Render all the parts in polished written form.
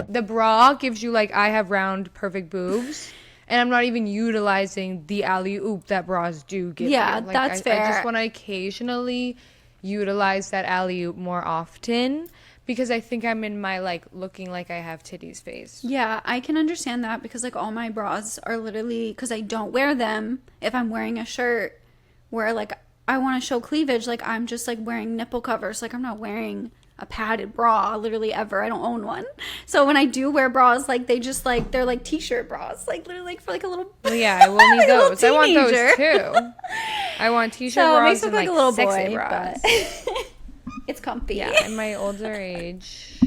the bra gives you like, I have round perfect boobs, and I'm not even utilizing the alley-oop that bras do give you. Like, that's fair. I just want to occasionally utilize that alley-oop more often, because I think I'm in my like looking like I have titties phase. Yeah, I can understand that, because like all my bras are literally, because I don't wear them if I'm wearing a shirt where like I want to show cleavage, like I'm just like wearing nipple covers, like I'm not wearing a padded bra literally ever. I don't own one. So when I do wear bras, like they just like, they're like t-shirt bras, like literally like for like a little, Well, yeah, I will need those. I want those teenager. too. I want t-shirt So it bras makes me and look like like a little sexy boy, bras. but it's comfy. Yeah, in my older age,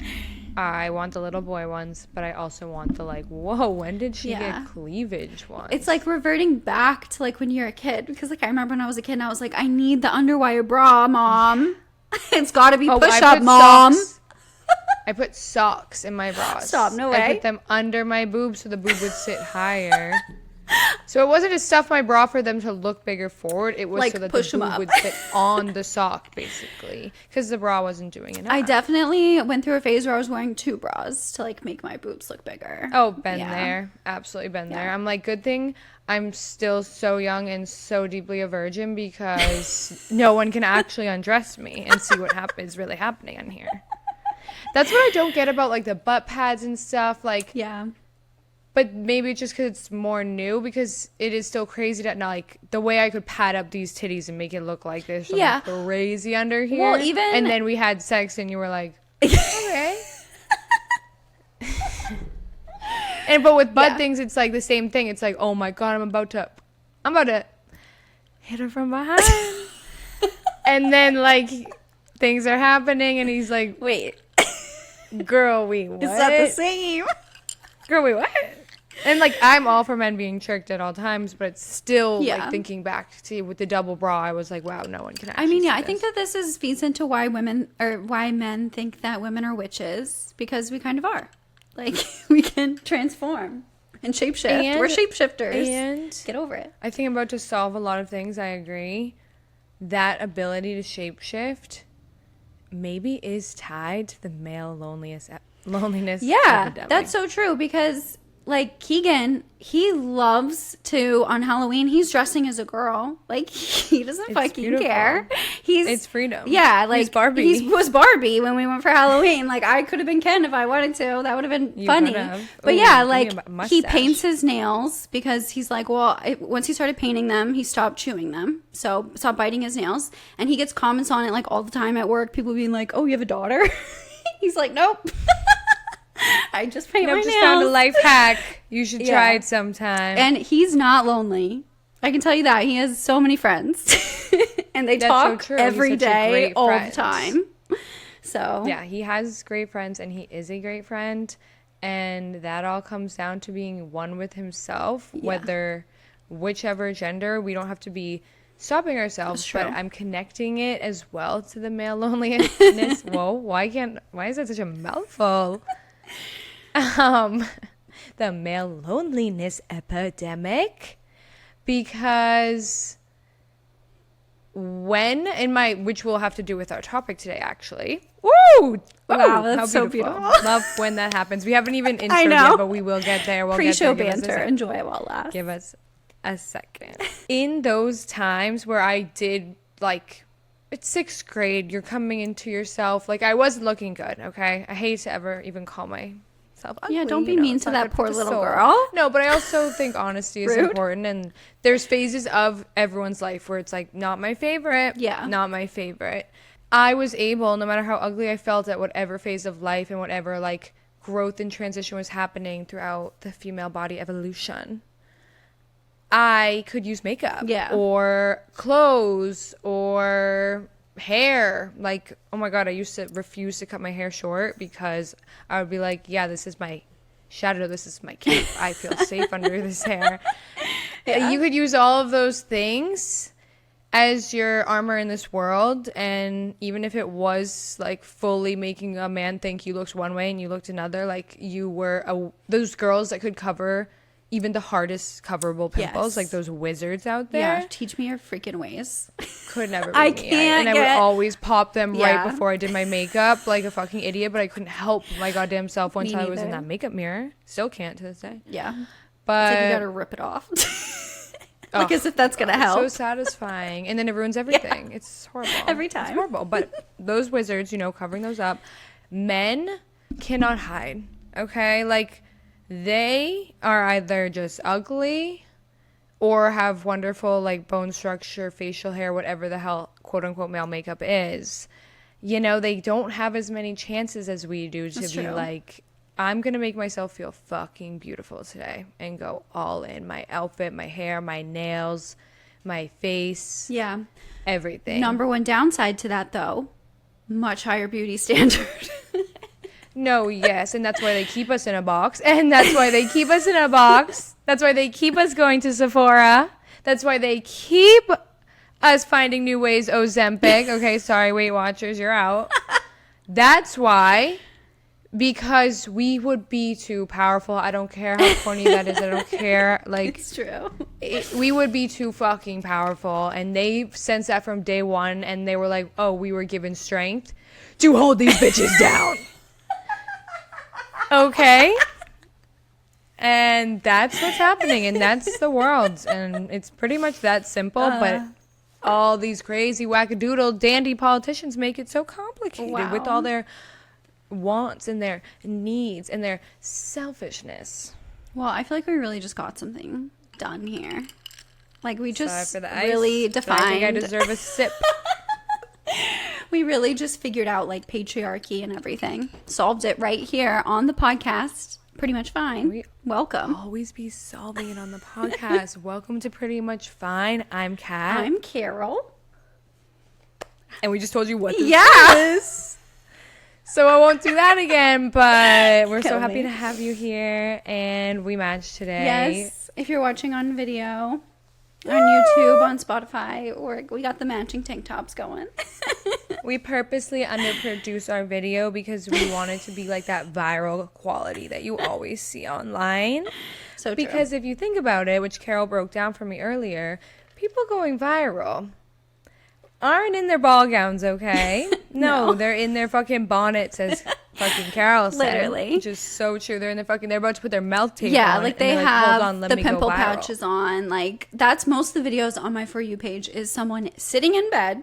I want the little boy ones, but I also want the like, whoa, when did she get cleavage ones? It's like reverting back to like when you're a kid, because like I remember when I was a kid and I was like, I need the underwire bra, mom. It's got to be push up, mom. I put socks in my bras. Stop, no way. I put them under my boobs so the boob would sit higher. So it wasn't to stuff my bra for them to look bigger forward. It was like, so that the boob would sit on the sock, basically, because the bra wasn't doing enough. I definitely went through a phase where I was wearing 2 bras to like make my boobs look bigger. Oh, been there. Absolutely been there. I'm like, good thing I'm still so young and so deeply a virgin, because no one can actually undress me and see what is really happening in here. That's what I don't get about like the butt pads and stuff. Like, yeah. But maybe it's just because it's more new, because it is still crazy that not like the way I could pad up these titties and make it look like there's something crazy under here. Well, even and then we had sex and you were like, okay. But with butt things, it's like the same thing. It's like, oh my god, I'm about to hit her from behind. And then like things are happening and he's like, wait, girl, wait, what? Is that the same? Girl, wait, what? And like, I'm all for men being tricked at all times, but it's still like thinking back to with the double bra, I was like, wow, no one can actually see this. I think that this feeds into why men think that women are witches, because we kind of are. Like, we can transform and shapeshift. We're shapeshifters. And get over it. I think I'm about to solve a lot of things. I agree. That ability to shapeshift maybe is tied to the male loneliness epidemic. That's so true, because like Keegan, he loves to, on Halloween, he's dressing as a girl. Like, he doesn't fucking care. It's freedom. Yeah, like he's Barbie. He was Barbie when we went for Halloween. Like, I could have been Ken if I wanted to. That would have been funny. But yeah, like he paints his nails because he's like, well, once he started painting them, he stopped chewing them. So stopped biting his nails. And he gets comments on it like all the time at work. People being like, oh, you have a daughter? He's like, nope. I just paint my nails. Just found a life hack. You should try it sometime. And he's not lonely. I can tell you that. He has so many friends. And they talk every day, all the time. So yeah, he has great friends and he is a great friend. And that all comes down to being one with himself, whichever gender. We don't have to be stopping ourselves, but I'm connecting it as well to the male loneliness. Whoa, why is that such a mouthful? The male loneliness epidemic, because which will have to do with our topic today, actually. Woo! Wow, that's so beautiful. Love when that happens. We haven't even introed yet, but we will get there. Pre-show banter. Enjoy it while it lasts. Give us a second. In those times where I did, like, it's 6th grade, you're coming into yourself. Like, I wasn't looking good, okay? I hate to ever even call myself ugly. Yeah, don't be mean to that poor little girl. No, but I also think honesty is important. And there's phases of everyone's life where it's like, not my favorite. Yeah. Not my favorite. I was able, no matter how ugly I felt at whatever phase of life and whatever, like, growth and transition was happening throughout the female body evolution, I could use makeup or clothes or hair. Like, oh my god, I used to refuse to cut my hair short because I would be like, yeah, this is my shadow, this is my cape, I feel safe under this hair. You could use all of those things as your armor in this world, and even if it was like fully making a man think you looked one way and you looked another, like you were those girls that could cover even the hardest coverable pimples, like those wizards out there. Yeah, teach me your freaking ways. Could never be I me. can't I would always pop them right before I did my makeup like a fucking idiot, but I couldn't help my goddamn self once I was in that makeup mirror. Still can't to this day. Yeah. But it's like you gotta rip it off. Like as if that's gonna help. So satisfying. And then it ruins everything. Yeah. It's horrible. Every time. It's horrible. But those wizards, you know, covering those up, men cannot hide. Okay? Like, they are either just ugly or have wonderful, like, bone structure, facial hair, whatever the hell, quote-unquote, male makeup is. You know, they don't have as many chances as we do to be like, I'm going to make myself feel fucking beautiful today and go all in. My outfit, my hair, my nails, my face. Yeah. Everything. Number one downside to that, though, much higher beauty standard. No, yes, and that's why they keep us in a box. And that's why they keep us in a box. That's why they keep us going to Sephora. That's why they keep us finding new ways. Ozempic. Okay, sorry, Weight Watchers, you're out. That's why. Because we would be too powerful. I don't care how corny that is. I don't care. Like, it's true. We would be too fucking powerful. And they sensed that from day one. And they were like, oh, we were given strength to hold these bitches down. Okay? And that's what's happening. And that's the world. And it's pretty much that simple. But all these crazy wackadoodle dandy politicians make it so complicated with all their wants and their needs and their selfishness. Well, I feel like we really just got something done here. Like we just really defined. I think I deserve a sip. We really just figured out like patriarchy and everything. Solved it right here on the podcast. Pretty much fine. Welcome. Always be solving it on the podcast. Welcome to Pretty Much Fine. I'm Kat. I'm Carol. And we just told you what this is. So I won't do that again, but we're so happy to have you here, and we matched today. Yes, if you're watching on video, on YouTube, on Spotify, we got the matching tank tops going. We purposely underproduced our video because we wanted to be like that viral quality that you always see online. So true. Because if you think about it, which Carol broke down for me earlier, people going viral aren't in their ball gowns, okay? No, they're in their fucking bonnets, as fucking Carol said. Literally. Which is so true. They're about to put their mouth tape on. Yeah, like they have hold on, let the me pimple go viral. pouches on. Like, that's most of the videos on my For You page is someone sitting in bed,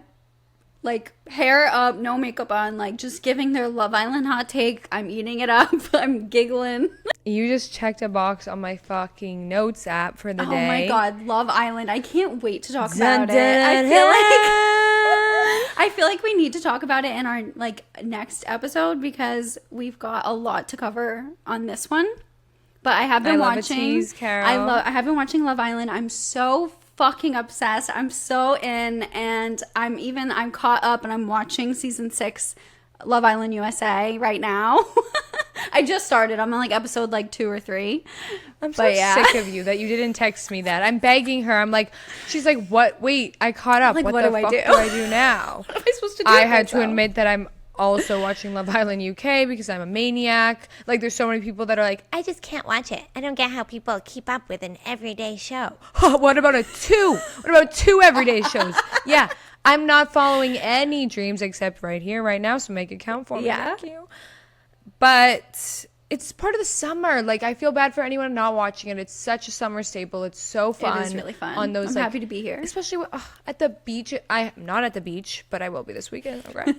like, hair up, no makeup on, like, just giving their Love Island hot take. I'm eating it up. I'm giggling. You just checked a box on my fucking notes app for the day. Oh my God, Love Island. I can't wait to talk about it. I feel like we need to talk about it in our like next episode because we've got a lot to cover on this one. But I have been watching. I have been watching Love Island. I'm so fucking obsessed. I'm so in, and I'm caught up, and I'm watching season 6 Love Island USA right now. I just started. I'm on like episode like 2 or 3. I'm so sick of you that you didn't text me that. I'm begging her. I'm like, she's like, what? Wait, I caught up. Like, what do the fuck do I do now? What am I supposed to do? I had to admit that I'm also watching Love Island UK because I'm a maniac. Like, there's so many people that are like, I just can't watch it. I don't get how people keep up with an everyday show. What about a 2? What about 2 everyday shows? Yeah. I'm not following any dreams except right here, right now, so make it count for me. Yeah. Thank you. But it's part of the summer. Like, I feel bad for anyone not watching it. It's such a summer staple. It's so fun. It is really fun. On those, I'm happy to be here. Especially at the beach. I'm not at the beach, but I will be this weekend. Okay.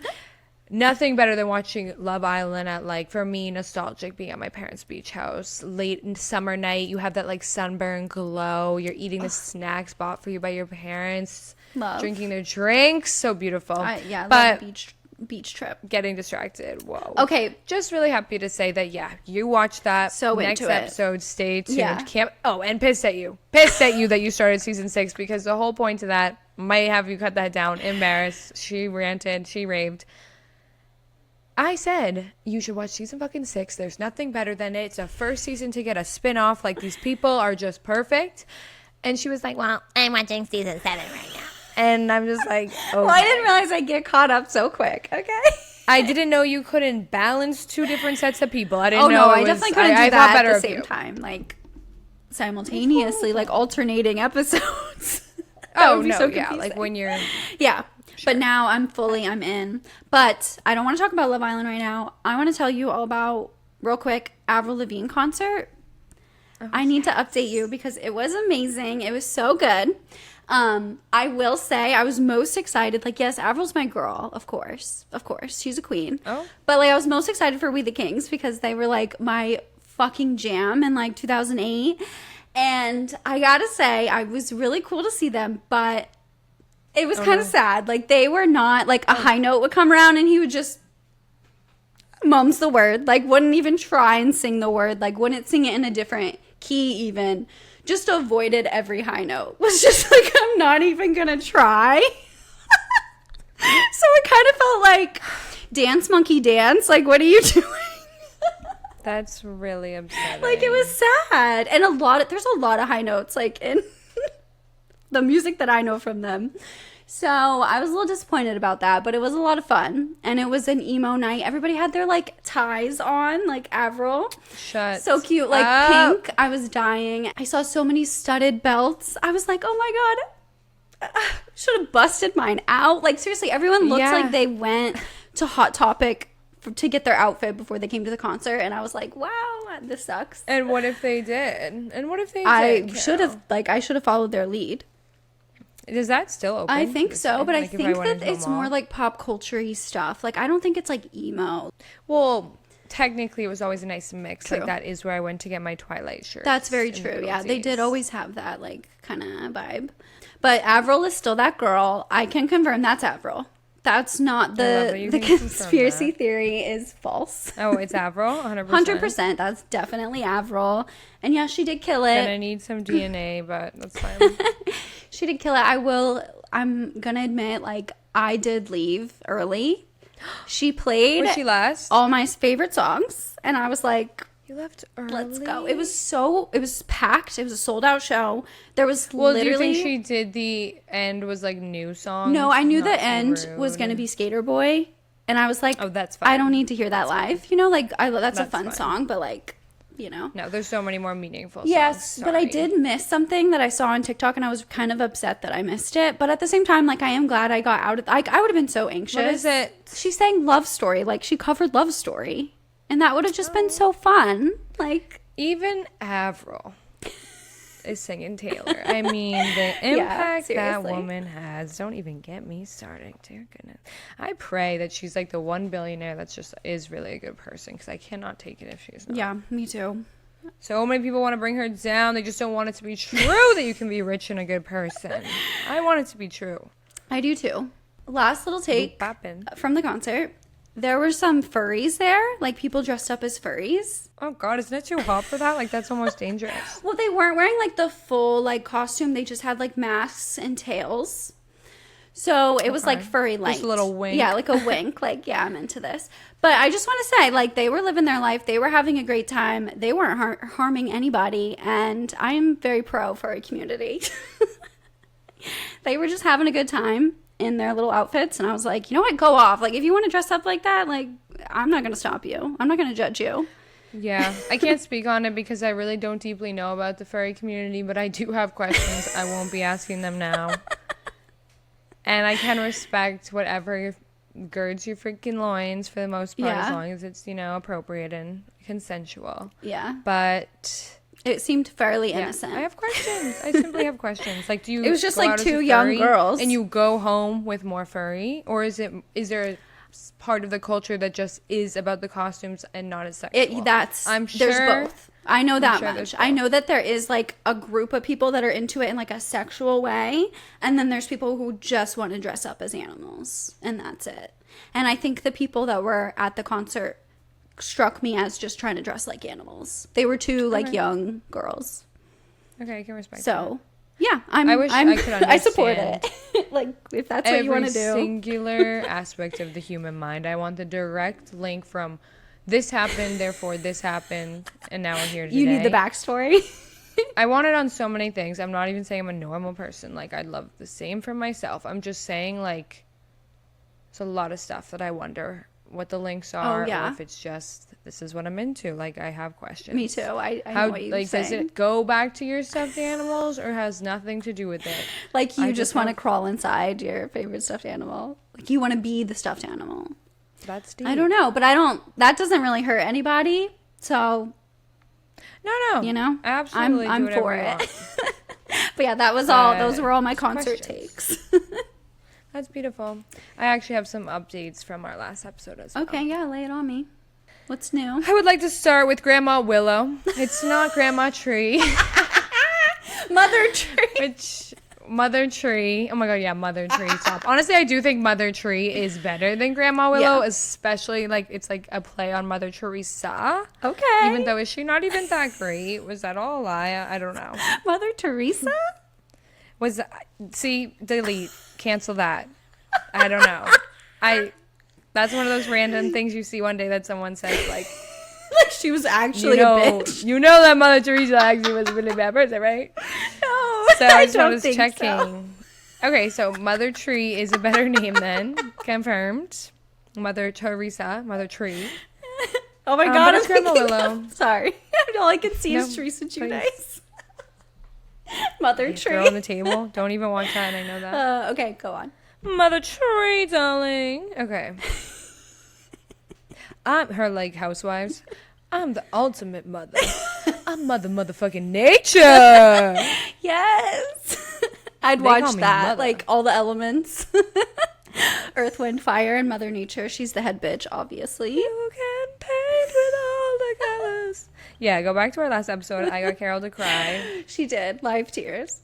Nothing better than watching Love Island at, like, for me, nostalgic, being at my parents' beach house. Late in summer night, you have that, like, sunburn glow. You're eating the snacks bought for you by your parents. Love. Drinking their drinks. So beautiful. Yeah, but love beach trip. Getting distracted. Whoa. Okay. Just really happy to say that, yeah, you watched that. So next into it. episode. Stay tuned. Yeah. And pissed at you. Pissed at you that you started season 6 because the whole point of that might have you cut that down. Embarrassed. She ranted. She raved. I said you should watch season fucking 6. There's nothing better than it. It's a first season to get a spin-off. Like, these people are just perfect. And she was like, well, I'm watching season 7 right now. And I'm just like, oh. Well, I didn't realize I'd get caught up so quick. Okay. I didn't know you couldn't balance 2 different sets of people. I didn't know. No, I definitely couldn't do that at the same time. Like, simultaneously, like alternating episodes. Oh no, yeah, like when you're yeah. Sure. But now I'm in. But I don't want to talk about Love Island right now. I want to tell you all about, real quick, Avril Lavigne concert. Oh, I need to update you because it was amazing. It was so good. I will say I was most excited. Like, yes, Avril's my girl, of course. Of course. She's a queen. Oh. But, like, I was most excited for We the Kings because they were, like, my fucking jam in, like, 2008. And I gotta say, I was really cool to see them, but it was kind of sad. Like, they were not, like, a high note would come around and he would just mums the word. Like, wouldn't even try and sing the word. Like, wouldn't sing it in a different key even. Just avoided every high note. Was just like, I'm not even gonna try. So it kind of felt like Dance Monkey Dance. Like, what are you doing? That's really upsetting. Like, it was sad. And there's a lot of high notes, like, in the music that I know from them. So I was a little disappointed about that, but it was a lot of fun. And it was an emo night. Everybody had their, like, ties on, like Avril. So cute, like up. pink. I was dying. I saw so many studded belts. I was like, oh my God. Should have busted mine out. Like, seriously, everyone looked like they went to Hot Topic to get their outfit before they came to the concert. And I was like, wow, this sucks. And what if they did? I should have followed their lead. Is that still open? I think so, but like, I think that it's more like pop culture-y stuff. Like, I don't think it's like emo. Well, technically it was always a nice mix. True. Like, that is where I went to get my Twilight shirt. That's very true. Yeah, they did always have that like kind of vibe. But Avril is still that girl. I can confirm that's Avril. That's not the conspiracy theory is false. Oh, it's Avril? 100%? 100%. That's definitely Avril. And yeah, she did kill it. Gonna need some DNA, but that's fine. She did kill it. I'm gonna admit, like, I did leave early. She played Was she last? all my favorite songs. And I was like, you left early? Let's go. It was packed. It was a sold out show. There was literally. Do you think she did the end was like new songs? No, I knew the end was going to be Skater Boy. And I was like, oh, that's fine. I don't need to hear that live. You know, like, that's a fun song, but like, you know. No, there's so many more meaningful songs. Yes, but I did miss something that I saw on TikTok, and I was kind of upset that I missed it. But at the same time, like, I am glad I got out of, like, I would have been so anxious. What is it? She sang Love Story. Like, she covered Love Story. And that would have just been so fun. Like, even Avril is singing Taylor. I mean, the impact that woman has. Don't even get me started. Dear goodness. I pray that she's like the one billionaire that's just is really a good person, because I cannot take it if she's not. Yeah, me too. So many people want to bring her down. They just don't want it to be true that you can be rich and a good person. I want it to be true. I do too. Last little take from the concert. There were some furries there, like people dressed up as furries. Oh God, isn't it too hot for that? Like, that's almost dangerous. Well, they weren't wearing like the full like costume. They just had like masks and tails. So it was like furry light. Just a little wink. Yeah, like a wink. Like, yeah, I'm into this. But I just want to say, like, they were living their life. They were having a great time. They weren't harming anybody. And I'm very pro furry community. They were just having a good time in their little outfits, and I was like, you know what, go off. Like, if you want to dress up like that, like, I'm not gonna stop you. I'm not gonna judge you. Yeah, I can't speak on it because I really don't deeply know about the furry community, but I do have questions. I won't be asking them now. And I can respect whatever girds your freaking loins for the most part, as long as it's, you know, appropriate and consensual. Yeah. But it seemed fairly innocent. I have questions. I simply have questions. Like, do you? It was just like two young girls, and you go home with more furry, or is there a part of the culture that just is about the costumes and not as sexual? I'm sure there's both. I know that much. I know that there is like a group of people that are into it in like a sexual way, and then there's people who just want to dress up as animals, and that's it. And I think the people that were at the concert struck me as just trying to dress like animals. They were two like young girls. Okay, I can respect that. So yeah, I could understand. I support it. Like, if that's what you want to do. Every singular aspect of the human mind. I want the direct link from this happened, therefore this happened, and now we're here today. You need the backstory. I want it on so many things. I'm not even saying I'm a normal person. Like, I'd love the same for myself. I'm just saying, like, it's a lot of stuff that I wonder what the links are, Oh, yeah. or if it's just this is what I'm into. Like, I have questions. Me too. I know what you're saying. Does it go back to your stuffed animals or has nothing to do with it? Like, you just want to crawl inside your favorite stuffed animal. Like, you want to be the stuffed animal. That's deep. I don't know, but that doesn't really hurt anybody. So, no, you know, absolutely, I'm for it. But yeah, that was all. Those were all my concert takes. That's beautiful. I actually have some updates from our last episode as well. Okay, yeah, lay it on me. What's new? I would like to start with Grandma Willow. It's not Grandma Tree. Mother Tree. Mother Tree. Oh my god, yeah, Mother Tree. Stop. Honestly, I do think Mother Tree is better than Grandma Willow, especially like it's like a play on Mother Teresa. Okay. Even though is she not even that great? Was that all a lie? I don't know. Mother Teresa? Delete. Cancel that. I don't know. That's one of those random things you see one day that someone says like she was actually a bitch. You know that Mother Teresa actually was a really bad person, right? No. So I just was checking. So. Okay, so Mother Tree is a better name then. Confirmed. Mother Teresa, Mother Tree. Oh my god, I'm Grandma Willow. Sorry. All I can see is Teresa Giudice. Mother Tree. Girl on the table. Don't even watch that, and I know that. Okay, go on. Mother Tree, darling. Okay. I'm her like housewives. I'm the ultimate mother. I'm Mother motherfucking Nature. Yes. I'd watch that. Like all the elements. Earth, Wind, Fire, and Mother Nature. She's the head bitch, obviously. You can paint with all the colors. Yeah, go back to our last episode. I got Carol to cry. She did. Live tears.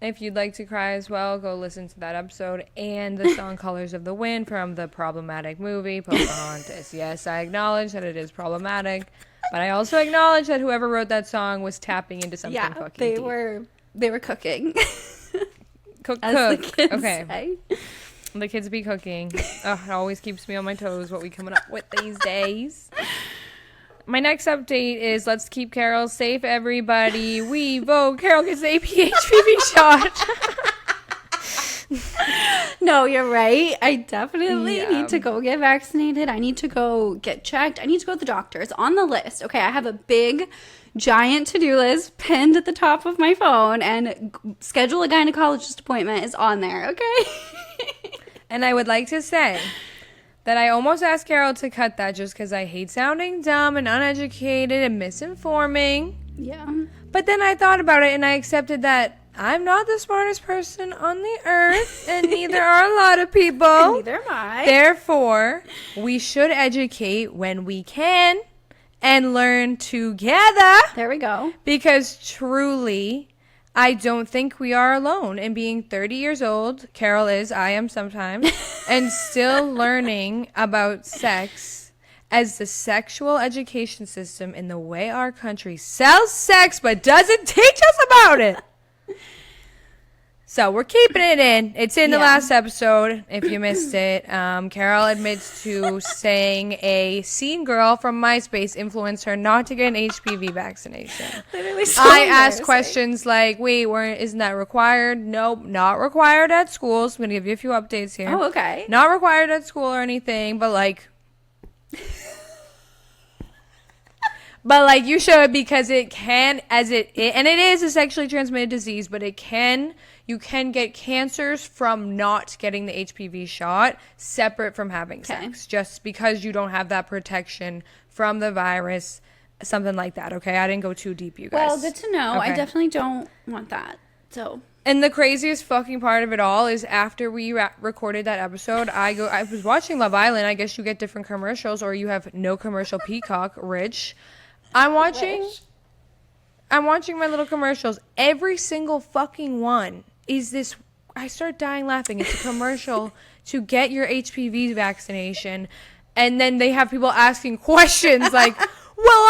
If you'd like to cry as well, go listen to that episode and the song Colors of the Wind from the problematic movie Pocahontas. Yes, I acknowledge that it is problematic, but I also acknowledge that whoever wrote that song was tapping into something fucking deep. They were cooking. Cook. The kids okay. Say. The kids be cooking. Oh, it always keeps me on my toes what we coming up with these days. My next update is let's keep Carol safe, everybody. We vote Carol gets the HPV shot. No, you're right. I definitely need to go get vaccinated. I need to go get checked. I need to go to the doctor. It's on the list. Okay, I have a big, giant to-do list pinned at the top of my phone, and schedule a gynecologist appointment is on there, okay? And I would like to say that I almost asked Carol to cut that just because I hate sounding dumb and uneducated and misinforming. Yeah. But then I thought about it and I accepted that I'm not the smartest person on the earth and neither are a lot of people. And neither am I. Therefore, we should educate when we can and learn together. There we go. Because truly, I don't think we are alone in being 30 years old. Carol is, I am sometimes, and still learning about sex as the sexual education system in the way our country sells sex but doesn't teach us about it. So we're keeping it in. It's in the last episode, if you missed it. Carol admits to saying a scene girl from MySpace influenced her not to get an HPV vaccination. Literally so I asked questions like, wait, isn't that required? Nope, not required at schools. I'm going to give you a few updates here. Oh, okay. Not required at school or anything, but like... But like you should, because it can, and it is a sexually transmitted disease, but you can get cancers from not getting the HPV shot separate from having sex, just because you don't have that protection from the virus, something like that. Okay, I didn't go too deep, you guys. Well, good to know. Okay. I definitely don't want that. So. And the craziest fucking part of it all is after we recorded that episode, I was watching Love Island. I guess you get different commercials, or you have no commercial Peacock, rich. I'm watching my little commercials. Every single fucking one is this. I start dying laughing. It's a commercial to get your HPV vaccination. And then they have people asking questions like, well,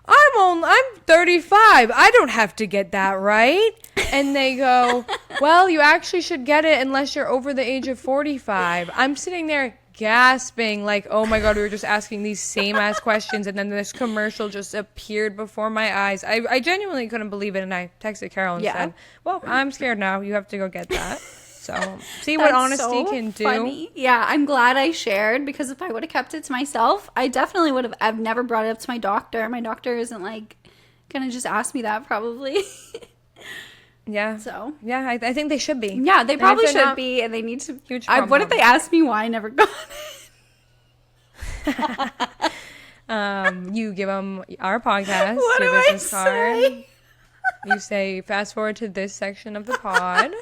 I'm 35. I don't have to get that, right? And they go, well, you actually should get it unless you're over the age of 45. I'm sitting there gasping like, oh my god, we were just asking these same ass questions, and then this commercial just appeared before my eyes. I genuinely couldn't believe it, and I texted Carol and said, well, I'm scared now, you have to go get that. So see what honesty can do. Funny. Yeah, I'm glad I shared, because if I would have kept it to myself, I definitely would have. I've never brought it up to my doctor. My doctor isn't like gonna just ask me that, probably. Yeah. So yeah, I think they should be. Yeah, they probably should be, and they need to. Huge what if they ask me why I never got it? You give them our podcast, what your do business I card. say? You say fast forward to this section of the pod.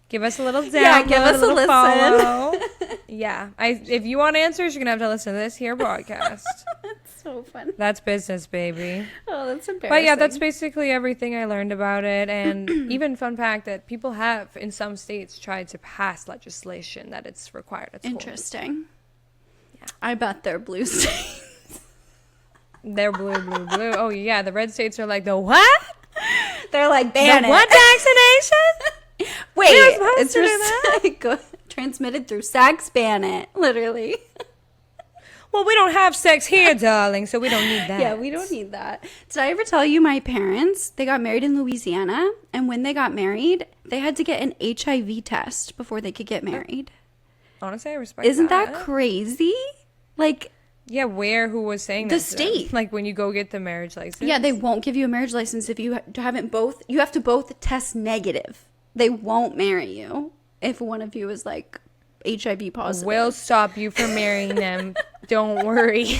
Give us a little download, Yeah, give us a listen. Follow. Yeah, if you want answers, you're gonna have to listen to this here podcast. That's so fun. That's business, baby. Oh, that's embarrassing. But yeah, that's basically everything I learned about it. And even fun fact that people have in some states tried to pass legislation that it's required at school. Interesting. Yeah, I bet they're blue states. They're blue. Oh yeah, the red states are like the what? They're like ban the it. What vaccination? Wait, it's transmitted through sex. Ban it, literally. Well, we don't have sex here, darling, so we don't need that. Yeah, we don't need that. Did I ever tell you my parents, they got married in Louisiana, and when they got married, they had to get an HIV test before they could get married. Honestly, I respect Isn't that crazy? Like, yeah, who was saying that? The state. Like when you go get the marriage license. Yeah, they won't give you a marriage license if you haven't both. You have to both test negative. They won't marry you if one of you is like HIV positive. We'll stop you from marrying them. Don't worry.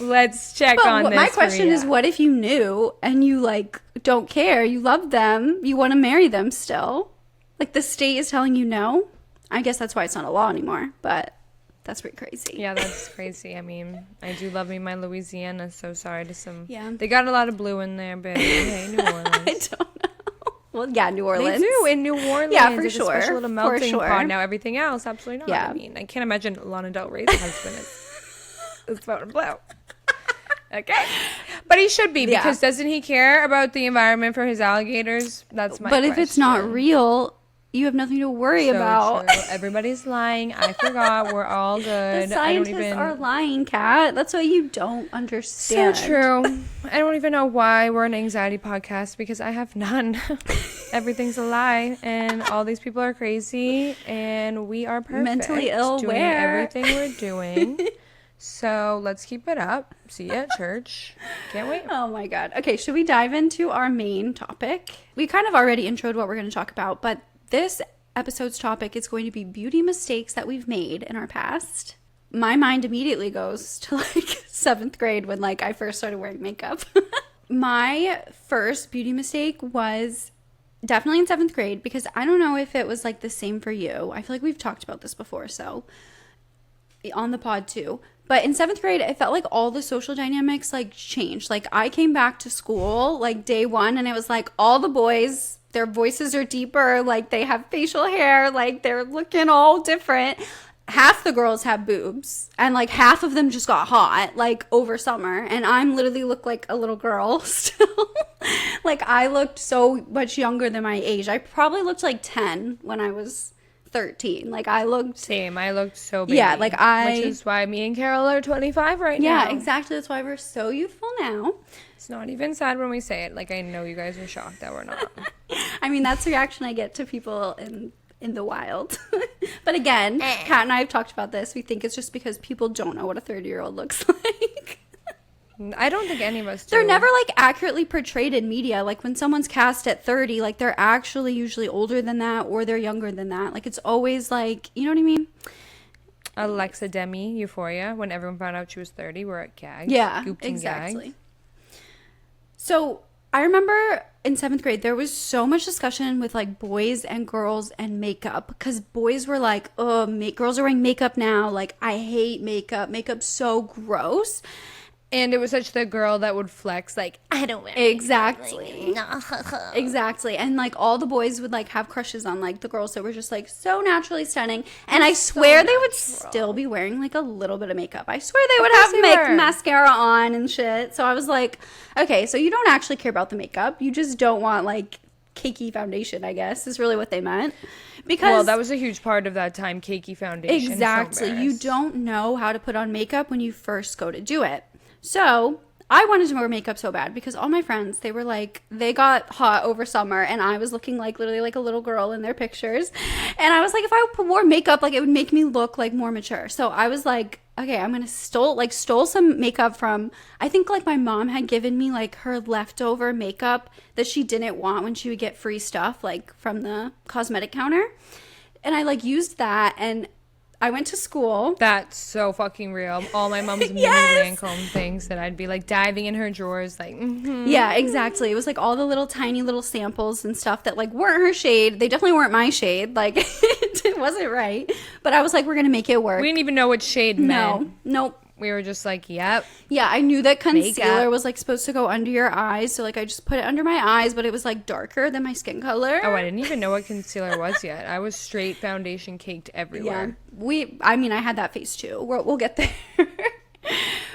Let's check on this. My question is, what if you knew and you like don't care? You love them. You want to marry them still. Like the state is telling you no. I guess that's why it's not a law anymore. But that's pretty crazy. Yeah, that's crazy. I mean, I do love me my Louisiana. So sorry to some. Yeah. They got a lot of blue in there, but hey, New Orleans. I don't know. Well, yeah, New Orleans. They do in New Orleans. Yeah, for it's sure. a special little melting For sure. pot. Now everything else, absolutely not. Yeah. I mean, I can't imagine Lana Del Rey's husband is voting blue. Okay, but he should be, because doesn't he care about the environment for his alligators? That's my. But question. if it's not real, you have nothing to worry about. True. Everybody's lying. I forgot. We're all good. The scientists are lying, Kat. That's what you don't understand. So true. I don't even know why we're an anxiety podcast, because I have none. Everything's a lie, and all these people are crazy, and we are perfect. Mentally ill. Doing everything we're doing. So let's keep it up. See you at church. Can't wait. Oh my God. Okay, should we dive into our main topic? We kind of already introed what we're going to talk about, but this episode's topic is going to be beauty mistakes that we've made in our past. My mind immediately goes to like 7th grade when like I first started wearing makeup. My first beauty mistake was definitely in 7th grade, because I don't know if it was like the same for you. I feel like we've talked about this before, so on the pod too. But in 7th grade, I felt like all the social dynamics like changed. Like I came back to school like day one, and it was like all the boys, their voices are deeper, like they have facial hair, like they're looking all different. Half the girls have boobs, and like half of them just got hot like over summer, and I'm literally look like a little girl still. Like I looked so much younger than my age. I probably looked like 10 when I was 13. Like I looked same. I looked so baby. Yeah, like which is why me and Carol are 25 right now. Yeah, exactly. That's why we're so youthful now. It's not even sad when we say it. Like I know you guys are shocked that we're not. I mean, that's the reaction I get to people in the wild. But again, Kat and I have talked about this. We think it's just because people don't know what a 30-year-old looks like. I don't think any of us do. They're never like accurately portrayed in media. Like when someone's cast at 30, like they're actually usually older than that, or they're younger than that. Like it's always like, you know what I mean? Alexa Demi, Euphoria, when everyone found out she was 30, we're at gags. Yeah, Gooped and exactly. gagged. So I remember in 7th grade, there was so much discussion with like boys and girls and makeup, because boys were like, oh, girls are wearing makeup now. Like I hate makeup. Makeup's so gross. And it was such the girl that would flex, like, I don't wear exactly. Exactly. And like all the boys would like have crushes on like the girls that were just like so naturally stunning. And I swear they would still be wearing like a little bit of makeup. I swear they would have mascara on and shit. So I was like, okay, so you don't actually care about the makeup. You just don't want like cakey foundation, I guess, is really what they meant. Because well, that was a huge part of that time, cakey foundation. Exactly. You don't know how to put on makeup when you first go to do it. So I wanted to wear makeup so bad because all my friends, they were like, they got hot over summer and I was looking like literally like a little girl in their wpictures. And I was like, if I wore makeup, like it would make me look like more mature. So I was like, okay, I'm going to stole some makeup from, I think like my mom had given me like her leftover makeup that she didn't want when she would get free stuff like from the cosmetic counter. And I like used that and I went to school. That's so fucking real. All my mom's mini Lancome things that I'd be like diving in her drawers like Yeah, exactly. It was like all the little tiny little samples and stuff that like weren't her shade. They definitely weren't my shade. Like it wasn't right. But I was like, we're going to make it work. We didn't even know what shade meant. Nope. We were just like, yep. Yeah, I knew that concealer was like supposed to go under your eyes. So like I just put it under my eyes, but it was like darker than my skin color. Oh, I didn't even know what concealer was yet. I was straight foundation caked everywhere. Yeah. I had that face too. We'll get there.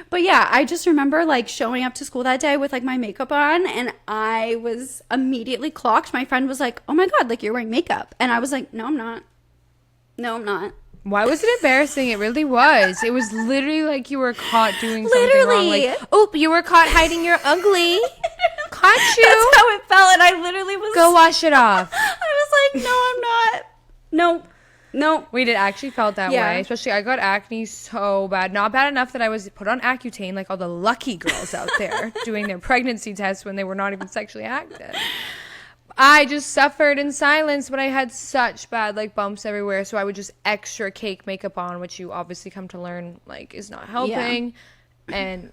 But yeah, I just remember like showing up to school that day with like my makeup on and I was immediately clocked. My friend was like, oh my God, like you're wearing makeup. And I was like, no, I'm not. No, I'm not. Why was it embarrassing? It really was. It was literally like you were caught doing something wrong. Like, oh, you were caught hiding your ugly. Caught you. That's how it felt. And I literally was. Go wash it off. I was like, no, I'm not. No. Wait, it actually felt that way. Especially I got acne so bad. Not bad enough that I was put on Accutane like all the lucky girls out there doing their pregnancy tests when they were not even sexually active. I just suffered in silence, but I had such bad like bumps everywhere, so I would just extra cake makeup on, which you obviously come to learn like is not helping. And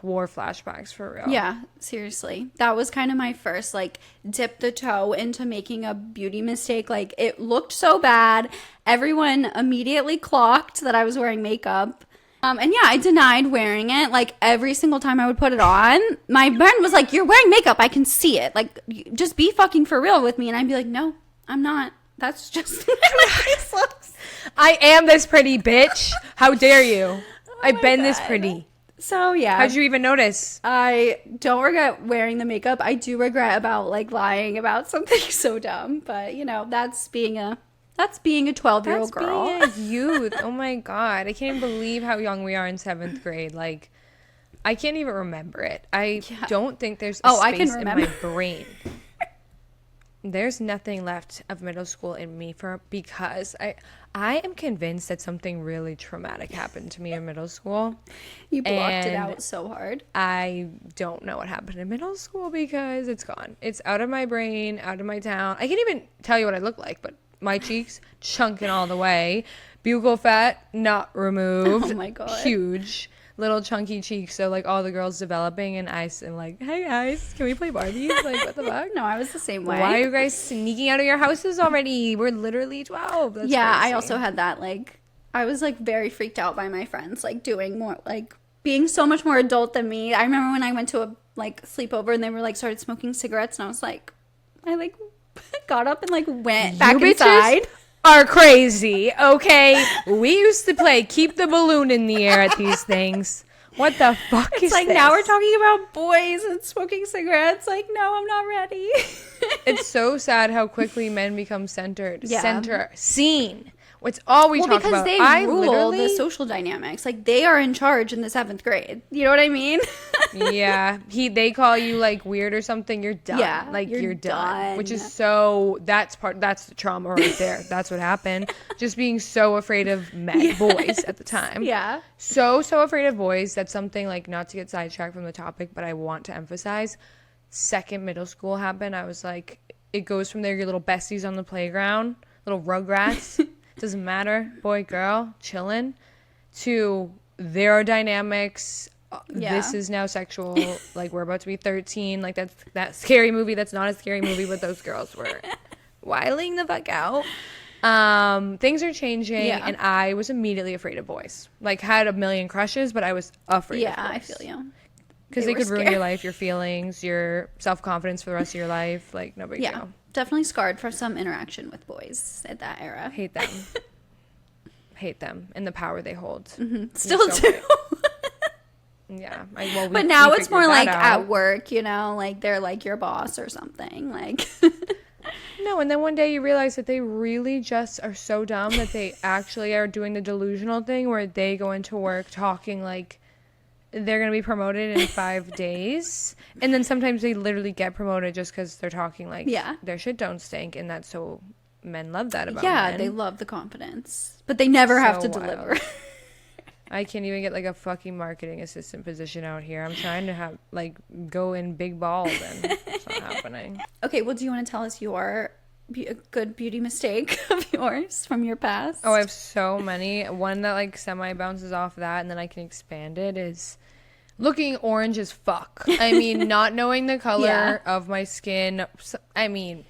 war flashbacks for real. Yeah, seriously. That was kind of my first like dip the toe into making a beauty mistake. Like it looked so bad. Everyone immediately clocked that I was wearing makeup. And yeah, I denied wearing it. Like every single time I would put it on, my friend was like, you're wearing makeup. I can see it. Like, just be fucking for real with me. And I'd be like, no, I'm not. That's just my face looks. I am this pretty bitch. How dare you? I've been this pretty. So yeah. How'd you even notice? I don't regret wearing the makeup. I do regret about like lying about something so dumb. But you know, that's being a 12-year-old girl. That's being a youth. Oh my God. I can't even believe how young we are in 7th grade. Like, I can't even remember it. I don't think there's space in my brain. There's nothing left of middle school in me because I am convinced that something really traumatic happened to me in middle school. You blocked it out so hard. I don't know what happened in middle school because it's gone. It's out of my brain, out of my town. I can't even tell you what I look like, but my cheeks chunking all the way, buccal fat not removed. Oh my God, huge little chunky cheeks. So like all the girls developing, and I am like, hey guys, can we play Barbies? Like what the fuck? No, I was the same way. Why are you guys sneaking out of your houses already? We're literally 12. That's yeah, crazy. I also had that. Like I was like very freaked out by my friends, like doing more, like being so much more adult than me. I remember when I went to a like sleepover and they were like started smoking cigarettes, and I was like, I like got up and like went back inside. Are crazy, okay? We used to play keep the balloon in the air at these things. What the fuck is like this? Now we're talking about boys and smoking cigarettes. Like, no, I'm not ready. It's so sad how quickly men become centered. Yeah. Seen. It's all we talk about. Because they rule the social dynamics. Like, they are in charge in the 7th grade. You know what I mean? Yeah. They call you, like, weird or something. You're done. Yeah. Like, you're done. Which is so... That's the trauma right there. That's what happened. Just being so afraid of boys at the time. Yeah. So afraid of boys. That's something, like, not to get sidetracked from the topic, but I want to emphasize. Second middle school happened. I was like... It goes from there, your little besties on the playground. Little rugrats. Doesn't matter, boy, girl, chilling, to there are dynamics. This is now sexual. Like, we're about to be 13. Like, that's that scary movie. That's not a scary movie, but those girls were wiling the fuck out. Things are changing, and I was immediately afraid of boys. Like, had a million crushes, but I was afraid of boys. Yeah, I feel you. Because they could ruin your life, your feelings, your self-confidence for the rest of your life. Like, no big deal. Definitely scarred for some interaction with boys at that era. Hate them. Hate them and the power they hold. Mm-hmm. Still do. Yeah. But now it's more like at work, you know, like they're like your boss or something. Like. No, and then one day you realize that they really just are so dumb that they actually are doing the delusional thing where they go into work talking like they're going to be promoted in 5 days. And then sometimes they literally get promoted just because they're talking like their shit don't stink. And that's so men love that about men. Yeah, they love the confidence. But they never have to deliver. I can't even get like a fucking marketing assistant position out here. I'm trying to have like go in big bald and it's not happening. Okay, well, do you want to tell us a good beauty mistake of yours from your past? Oh, I have so many. One that like semi bounces off that and then I can expand it is looking orange as fuck. I mean, not knowing the color of my skin. I mean,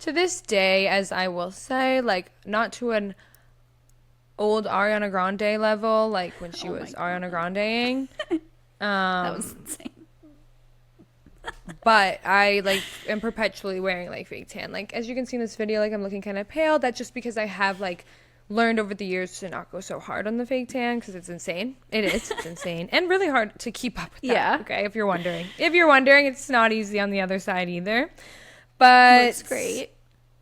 to this day, as I will say, like not to an old Ariana Grande level, like when she was Ariana Grandeing. That was insane. But I like am perpetually wearing like fake tan. Like as you can see in this video, like I'm looking kind of pale. That's just because I have like learned over the years to not go so hard on the fake tan because it's insane. It's insane and really hard to keep up with that. Yeah. Okay, if you're wondering, it's not easy on the other side either. But looks great.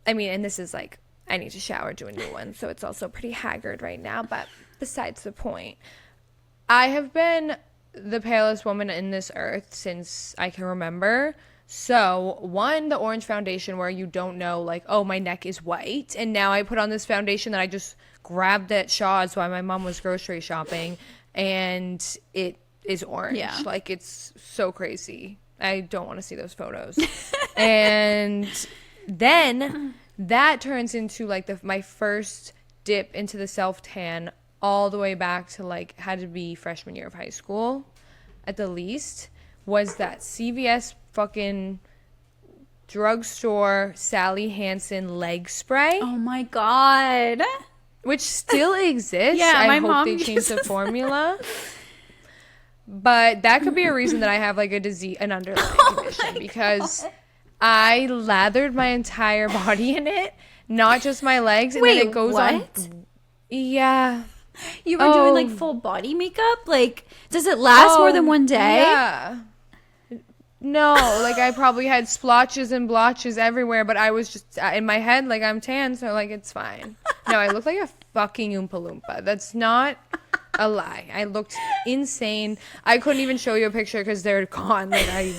I mean, and this is like I need to shower, do a new one, so it's also pretty haggard right now. But besides the point, I have been the palest woman in this earth since I can remember. So, one, the orange foundation where you don't know, like, oh, my neck is white. And now I put on this foundation that I just grabbed at Shaw's while my mom was grocery shopping. And it is orange. Yeah. Like, it's so crazy. I don't want to see those photos. And then that turns into, like, my first dip into the self-tan all the way back to, like, had to be freshman year of high school at the least, was that CVS fucking drugstore Sally Hansen leg spray. Oh my God. Which still exists. Yeah, I my hope mom they change the formula. But that could be a reason that I have like an underlying condition because I lathered my entire body in it, not just my legs. And Wait, then it goes what? on. Yeah. You were doing like full body makeup? Like, does it last more than one day? Yeah. No, like I probably had splotches and blotches everywhere, but I was just in my head like I'm tan, so like it's fine. No, I look like a fucking Oompa Loompa. That's not a lie. I looked insane. I couldn't even show you a picture because they're gone. Like I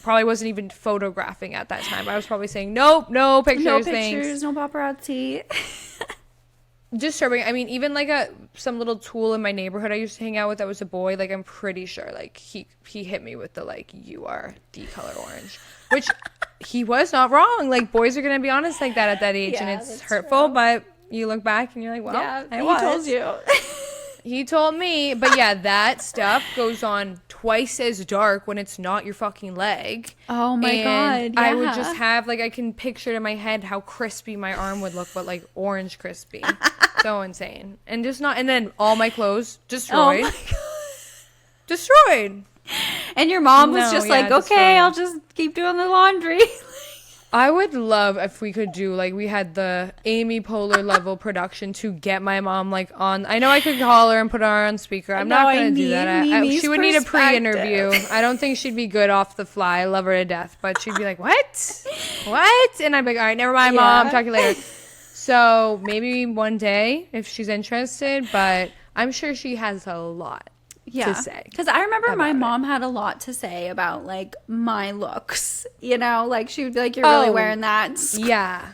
probably wasn't even photographing at that time. I was probably saying nope, no pictures, no pictures, no paparazzi. Disturbing. I mean, even like some little tool in my neighborhood I used to hang out with that was a boy, like I'm pretty sure like he hit me with the like you are the color orange, which he was not wrong. Like boys are gonna be honest like that at that age, and it's hurtful, but you look back and you're like, well, he told you. He told me. But yeah, that stuff goes on twice as dark when it's not your fucking leg. Oh my God, yeah. I would just have like I can picture in my head how crispy my arm would look, but like orange crispy. So insane. And just not, and then all my clothes destroyed. Oh my God. Destroyed. And your mom was just like, okay, destroyed. I'll just keep doing the laundry. I would love if we could do like we had the Amy Poehler level production to get my mom like on. I know I could call her and put her on speaker. I'm not going to do that. She would need a pre-interview. I don't think she'd be good off the fly. I love her to death, but she'd be like, "What? What?" And I'd be like, "All right, never mind, Mom. Talk to you later." So maybe one day if she's interested, but I'm sure she has a lot to say. Because I remember my mom had a lot to say about like my looks, you know, like she would be like, you're really wearing that. Yeah.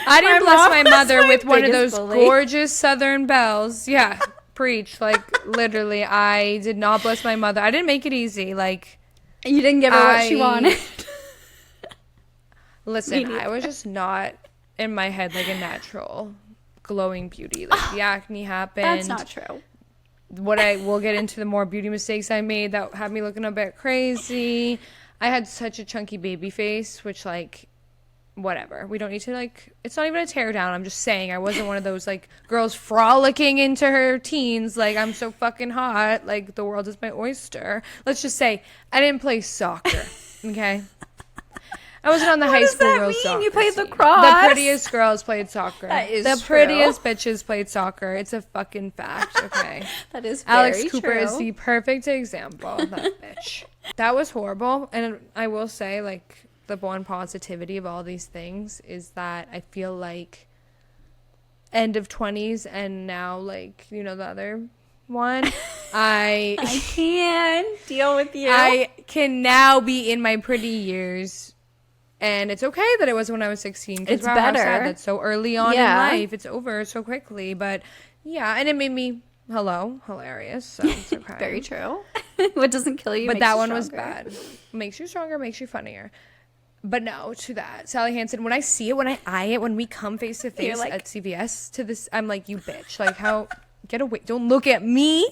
I didn't bless my mother with one of those gorgeous Southern belles. Yeah. Preach. Like literally, I did not bless my mother. I didn't make it easy. Like, you didn't give her what she wanted. Listen, I was just not in my head like a natural glowing beauty. Like the acne happened. That's not true. We'll get into the more beauty mistakes I made that had me looking a bit crazy. I had such a chunky baby face, which like whatever. We don't need to like, it's not even a tear down. I'm just saying I wasn't one of those like girls frolicking into her teens. Like I'm so fucking hot. Like the world is my oyster. Let's just say I didn't play soccer. Okay. I wasn't on the high school girls soccer. You played team. lacrosse. The prettiest girls played soccer. That is the prettiest bitches played soccer. It's a fucking fact, okay? That is very Alex Cooper true. is the perfect example of that bitch. That was horrible. And I will say, like, the one positivity of all these things is that I feel like end of 20s and now, like, you know, the other I can't deal with you. I can now be in my pretty years. And it's okay that it was when I was 16. It's better. How sad that's so early on in life. It's over so quickly. But yeah, and it made me, hilarious. So it's okay. Very true. What doesn't kill you but makes that you one stronger. was bad. Makes you stronger, makes you funnier. But no, to that. Sally Hansen, when I see it, when I eye it, when we come face to face at CVS to this, I'm like, you bitch. Like, how, get away. Don't look at me.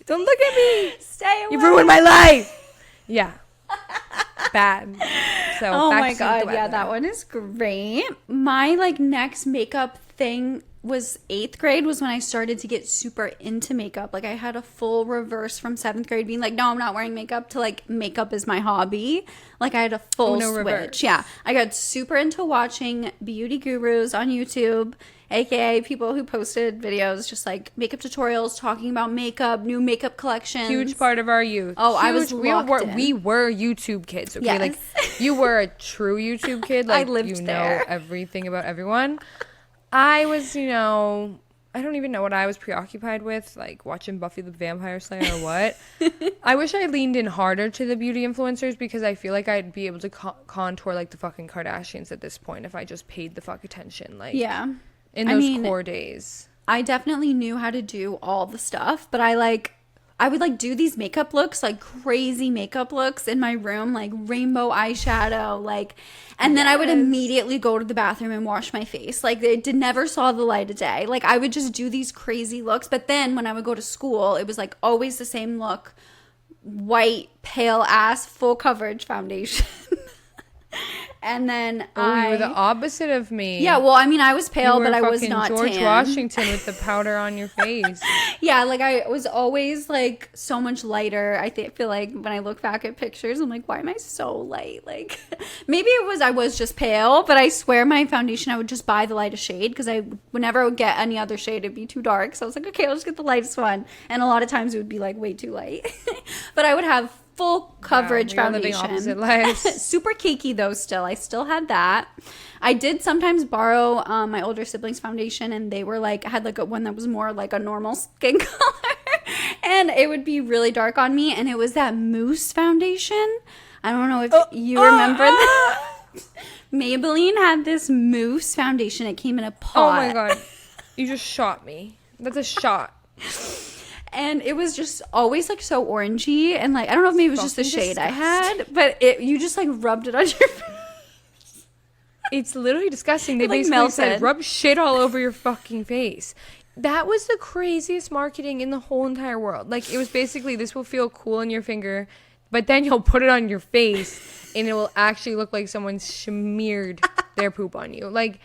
Don't look at me. Stay away. You ruined my life. Yeah. Bad. So oh my god, yeah, that one is great. My like next makeup thing was 8th grade was when I started to get super into makeup. Like I had a full reverse from 7th grade being like, no, I'm not wearing makeup, to like makeup is my hobby. Like I had a full switch. Reverse. Yeah, I got super into watching beauty gurus on YouTube, aka people who posted videos just like makeup tutorials talking about makeup, new makeup collections. Huge part of our youth. Oh, I was locked in. We were YouTube kids, okay? Yes. Like you were a true YouTube kid. Like I lived there. Know everything about everyone. I was, I don't even know what I was preoccupied with, like watching Buffy the Vampire Slayer or what. I wish I leaned in harder to the beauty influencers because I feel like I'd be able to contour like the fucking Kardashians at this point if I just paid the fuck attention. Like, yeah. In those core days. I definitely knew how to do all the stuff, but I would like do these makeup looks, like crazy makeup looks in my room, like rainbow eyeshadow, like, and then I would immediately go to the bathroom and wash my face. Like it never saw the light of day. Like I would just do these crazy looks. But then when I would go to school, it was like always the same look, white, pale ass, full coverage foundation. And then you were the opposite of me. Yeah, well, I mean, I was pale, but I was not George tan. Washington with the powder on your face. Yeah, like I was always like so much lighter. I feel like when I look back at pictures, I'm like, why am I so light? Like maybe I was just pale, but I swear my foundation, I would just buy the lightest shade because whenever I would get any other shade, it'd be too dark. So I was like, okay, I'll just get the lightest one. And a lot of times it would be like way too light. But I would have full coverage foundation. Living opposite lives. Super cakey though. I still had that. I did sometimes borrow my older siblings' foundation, and they were like, had like one that was more like a normal skin color, and it would be really dark on me. And it was that mousse foundation. I don't know if you remember that. Maybelline had this mousse foundation. It came in a pot. Oh my god, you just shot me. That's a shot. And it was just always like so orangey, and like I don't know if maybe it was just the shade I had, but you just like rubbed it on your face. It's literally disgusting. They basically said rub shit all over your fucking face. That was the craziest marketing in the whole entire world. Like it was basically, this will feel cool on your finger, but then you'll put it on your face and it will actually look like someone smeared their poop on you. Like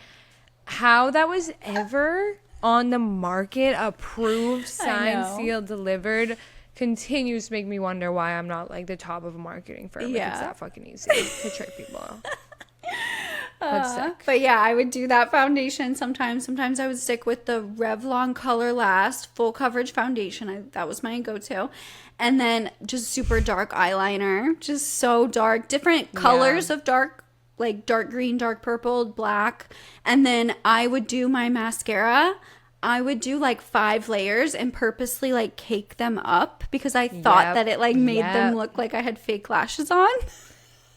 how that was ever on the market, approved, signed, sealed, delivered, continues to make me wonder why I'm not like the top of a marketing firm. Yeah. If it's that fucking easy to trick people. That's sick. But yeah, I would do that foundation sometimes. Sometimes I would stick with the Revlon Color Last full coverage foundation. That was my go-to. And then just super dark eyeliner, just so dark, different colors of dark, like dark green, dark purple, black. And then I would do my mascara. I would do like 5 layers and purposely like cake them up because I thought that it like made them look like I had fake lashes on.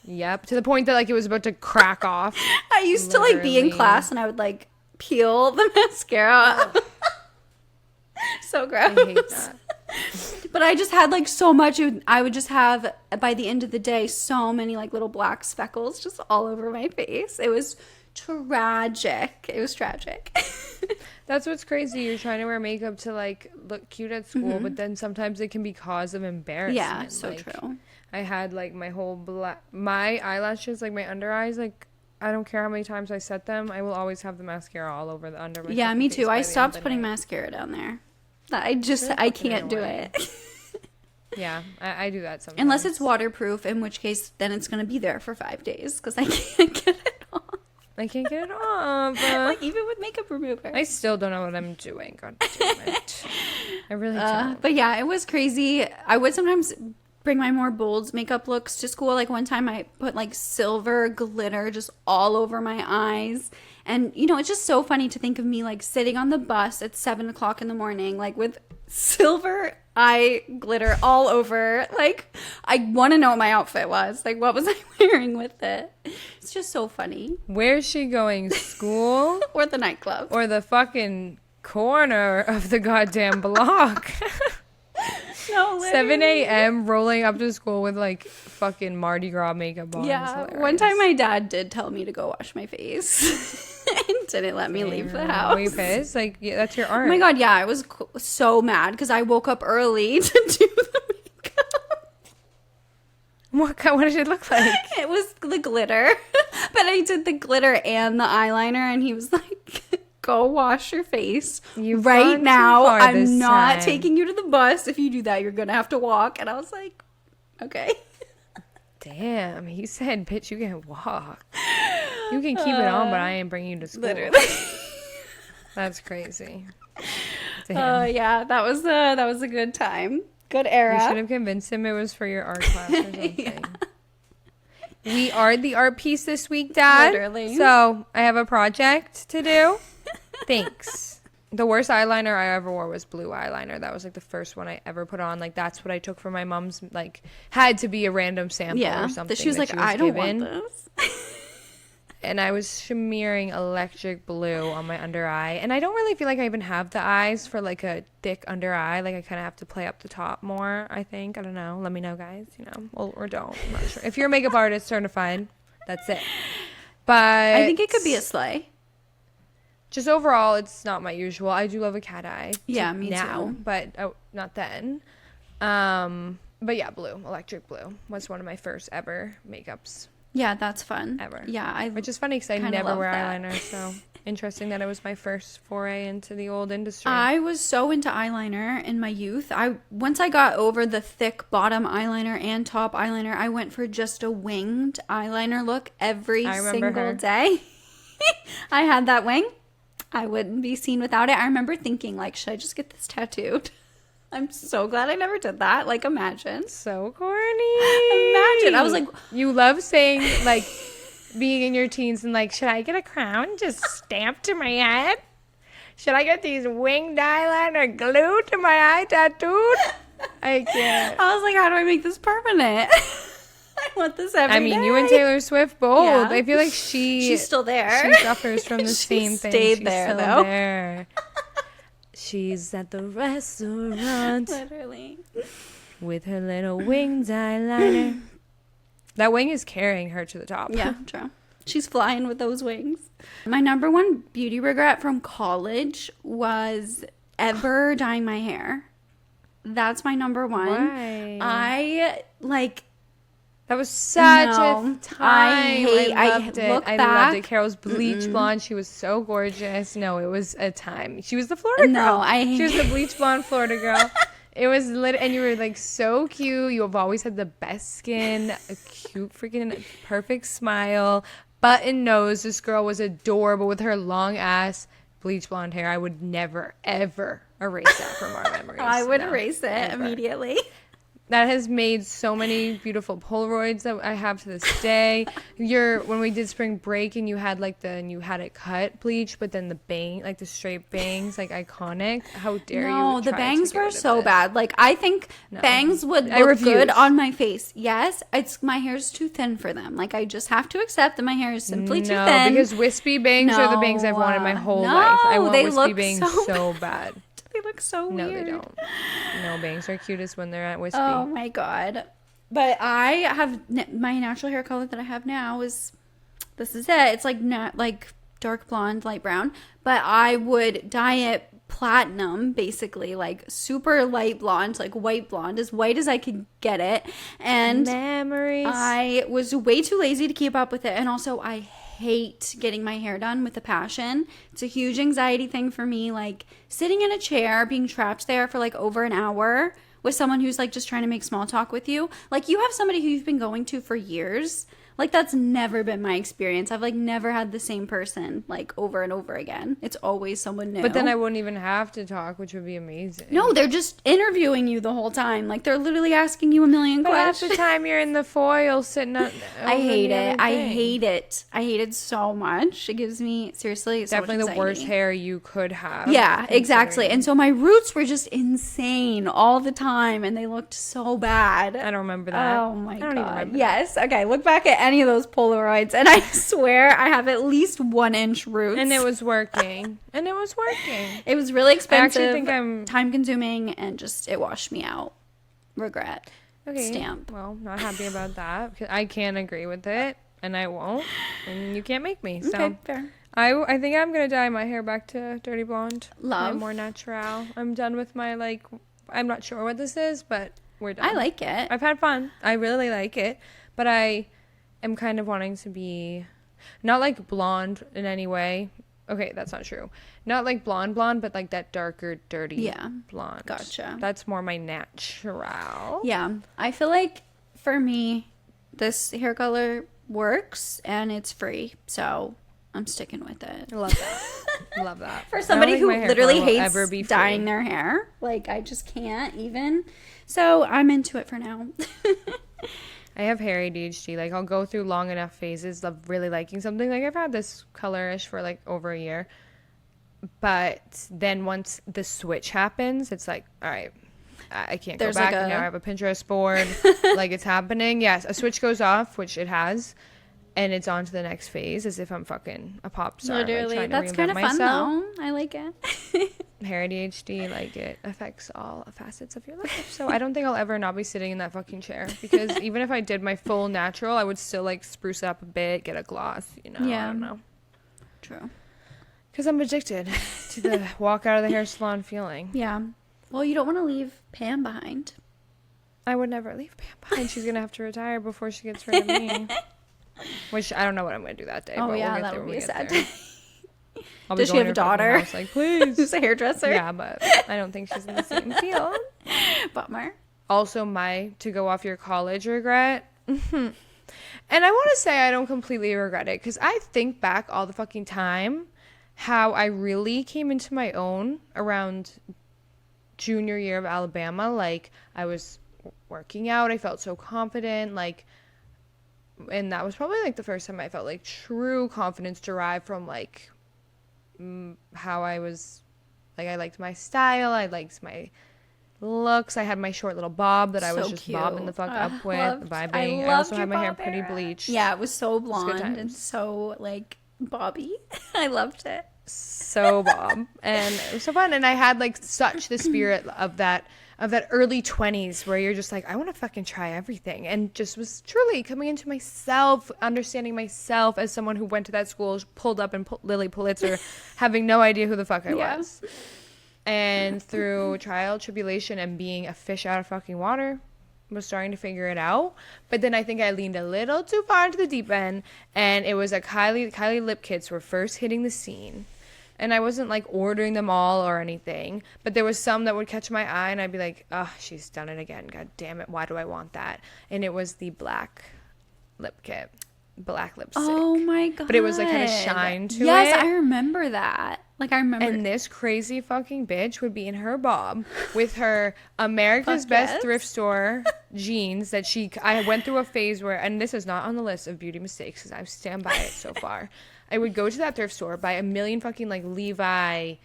Yep. To the point that like it was about to crack off. I used to like be in class and I would like peel the mascara. So gross. I hate that. But I just had like so much. I would just have, by the end of the day, so many like little black speckles just all over my face. It was tragic. It was tragic. That's what's crazy. You're trying to wear makeup to like look cute at school, but then sometimes it can be cause of embarrassment. Yeah, so like, true. I had like my whole my eyelashes, like my under eyes, like I don't care how many times I set them, I will always have the mascara all over the under my Yeah, me too. I stopped putting mascara down there. I can't do it. Yeah, I do that sometimes. Unless it's waterproof, in which case then it's going to be there for 5 days because I can't get it off. I can't get it off. Like, even with makeup remover. I still don't know what I'm doing. God damn it. I really don't. But yeah, it was crazy. I would sometimes bring my more bold makeup looks to school. Like one time I put like silver glitter just all over my eyes. And, you know, it's just so funny to think of me like sitting on the bus at 7 o'clock in the morning, like with silver eye glitter all over. Like, I want to know what my outfit was. Like, what was I wearing with it? It's just so funny. Where's she going? School? Or the nightclub? Or the fucking corner of the goddamn block? No, literally. 7 a.m. rolling up to school with like fucking Mardi Gras makeup on. Yeah, one time my dad did tell me to go wash my face and didn't let me leave the house. Were you pissed? Like, yeah, that's your art. Oh my God, yeah, I was so mad because I woke up early to do the makeup. What did it look like? It was the glitter, but I did the glitter and the eyeliner, and he was like, go wash your face right now. I'm not taking you to the bus. If you do that, you're going to have to walk. And I was like, okay. Damn. He said, bitch, you can walk. You can keep it on, but I ain't bringing you to school. Literally. That's crazy. Damn. Yeah, that was a good time. Good era. You should have convinced him it was for your art class or something. Yeah. We are the art piece this week, Dad. Literally. So I have a project to do. Thanks. The worst eyeliner I ever wore was blue eyeliner. That was like the first one I ever put on. Like that's what I took from my mom's. Like had to be a random sample or something. She was like, I don't want this. And I was smearing electric blue on my under eye. And I don't really feel like I even have the eyes for like a thick under eye. Like I kind of have to play up the top more, I think. I don't know. Let me know, guys. You know, or don't. I'm not sure. If you're a makeup artist certified, that's it. But I think it could be a sleigh. Just overall, it's not my usual. I do love a cat eye. Yeah, me now, too. But not then. But yeah, blue, electric blue was one of my first ever makeups. Yeah, that's fun. Ever. Yeah, which is funny because I never wear eyeliner. So interesting that it was my first foray into the old industry. I was so into eyeliner in my youth. Once I got over the thick bottom eyeliner and top eyeliner, I went for just a winged eyeliner look every single day. I had that wing. I wouldn't be seen without it. I remember thinking, like, should I just get this tattooed? I'm so glad I never did that. Like, imagine. So corny. Imagine. I was like... You love saying, like, being in your teens and, like, should I get a crown just stamped to my head? Should I get these winged eyeliner glued to my eye tattooed? I can't. I was like, how do I make this permanent? I want this every day. You and Taylor Swift both. Yeah. I feel like she's still there. She suffers from the same thing. She's still there. She's at the restaurant. Literally. With her little winged eyeliner. That wing is carrying her to the top. Yeah, true. She's flying with those wings. My number one beauty regret from college was ever dyeing my hair. That's my number one. Why? That was such a time. I loved it. I loved it. Carol's bleach blonde. She was so gorgeous. No, it was a time. She was the Florida girl. She was the bleach blonde Florida girl. It was lit, and you were like so cute. You have always had the best skin, a cute freaking perfect smile, button nose. This girl was adorable with her long ass bleach blonde hair. I would never ever erase that from our memories. I would erase it immediately. That has made so many beautiful Polaroids that I have to this day. When we did spring break and you had you had it cut bleach, but then the the straight bangs, iconic. How dare you? No, the bangs were so bad. I think bangs would look good on my face. Yes, my hair's too thin for them. I just have to accept that my hair is simply too thin. No, because wispy bangs are the bangs I've wanted my whole life. I want wispy bangs so bad. They look so weird. No, they don't. No, bangs are cutest when they're at wispy. Oh my god. But I have my natural hair color that I have now this is it. It's not dark blonde, light brown, but I would dye it platinum, basically, super light blonde, white blonde, as white as I could get it. And memories. I was way too lazy to keep up with it, and also I hate getting my hair done with a passion. It's a huge anxiety thing for me, sitting in a chair, being trapped there for over an hour with someone who's just trying to make small talk with you. You have somebody who you've been going to for years. Like, that's never been my experience. I've, like, never had the same person, like, over and over again. It's always someone new. But then I wouldn't even have to talk, which would be amazing. No, they're just interviewing you the whole time. Like, they're literally asking you a million questions. Half the time you're in the foil sitting up. I hate it. I hate it. I hate it so much. It gives me, seriously, so definitely much the worst hair you could have. Yeah, exactly. And so my roots were just insane all the time, and they looked so bad. I don't remember that. Oh, my God. I don't even remember yes. That. Okay, look back at any of those Polaroids, and I swear I have at least 1 inch roots. And it was working. It was really expensive. I actually think I'm time consuming, and just it washed me out. Regret. Okay. Stamp. Well, not happy about that because I can't agree with it, and I won't, and you can't make me. So okay, fair. I think I'm gonna dye my hair back to dirty blonde. Love. More natural. I'm done with my I'm not sure what this is, but we're done. I like it. I've had fun. I really like it, but I am kind of wanting to be not like blonde in any way. Okay, that's not true. Not like blonde, but like that darker, dirty blonde. Gotcha. That's more my natural. Yeah. I feel like for me, this hair color works and it's free. So I'm sticking with it. I love that. Love that. For somebody who literally hates dyeing their hair. Like, I just can't even. So I'm into it for now. I have hair ADHD. Like, I'll go through long enough phases of really liking something. Like, I've had this colorish for like over a year. But then once the switch happens, it's like, all right, I can't go back. Now I have a Pinterest board. Like, it's happening. Yes, a switch goes off, which it has. And it's on to the next phase as if I'm fucking a pop star. Literally. Like, That's kind of fun, though. I like it. Hair ADHD, like, it affects all facets of your life. So I don't think I'll ever not be sitting in that fucking chair. Because even if I did my full natural, I would still, like, spruce it up a bit, get a gloss, you know. Yeah. I don't know. True. Because I'm addicted to the walk out of the hair salon feeling. Yeah. Well, you don't want to leave Pam behind. I would never leave Pam behind. She's going to have to retire before she gets rid of me. Which I don't know what I'm going to do that day. Oh, but yeah, we'll that would be a sad day. Does she have a daughter? House, like, please. Who's a hairdresser? Yeah, but I don't think she's in the same field. Bummer. Also, to go off your college regret. And I want to say I don't completely regret it because I think back all the fucking time how I really came into my own around junior year of Alabama. Like, I was working out. I felt so confident. Like, and that was probably like the first time I felt like true confidence derived from like how I was, like, I liked my style, I liked my looks, I had my short little bob that I was just bobbing the fuck up with, vibing. I also had my hair pretty bleached. Yeah, it was so blonde and so like bobby. I loved it. So bob. And it was so fun. And I had like such the spirit of that early 20s where you're just like, I want to fucking try everything, and just was truly coming into myself, understanding myself as someone who went to that school, pulled up in Lily Pulitzer, having no idea who the fuck I was. And through trial, tribulation, and being a fish out of fucking water, was starting to figure it out. But then I think I leaned a little too far into the deep end, and it was like Kylie lip kits were first hitting the scene. And I wasn't, like, ordering them all or anything. But there was some that would catch my eye, and I'd be like, oh, she's done it again. God damn it. Why do I want that? And it was the black lip kit. Black lipstick. Oh, my God. But it was, like, kind of shine to it. Yes, I remember that. Like, I remember. And this crazy fucking bitch would be in her bob with her America's Best Thrift Store jeans that I went through a phase where, and this is not on the list of beauty mistakes because I stand by it so far. I would go to that thrift store, buy a million fucking, like, Lee,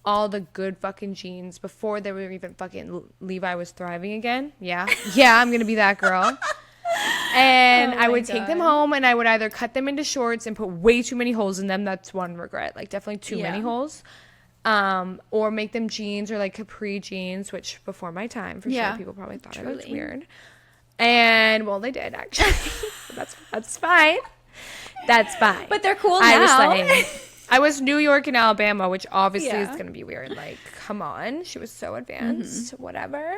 all the good fucking jeans before they were even fucking, Levi was thriving again. Yeah. Yeah, I'm going to be that girl. And I would take them home, and I would either cut them into shorts and put way too many holes in them. That's one regret. Like, definitely too many holes. Or make them jeans or, like, capri jeans, which before my time, for sure, people probably thought I looked weird. And, well, they did, actually. That's fine. That's fine. But they're cool now. I was New York and Alabama, which obviously is going to be weird. Like, come on. She was so advanced. Whatever.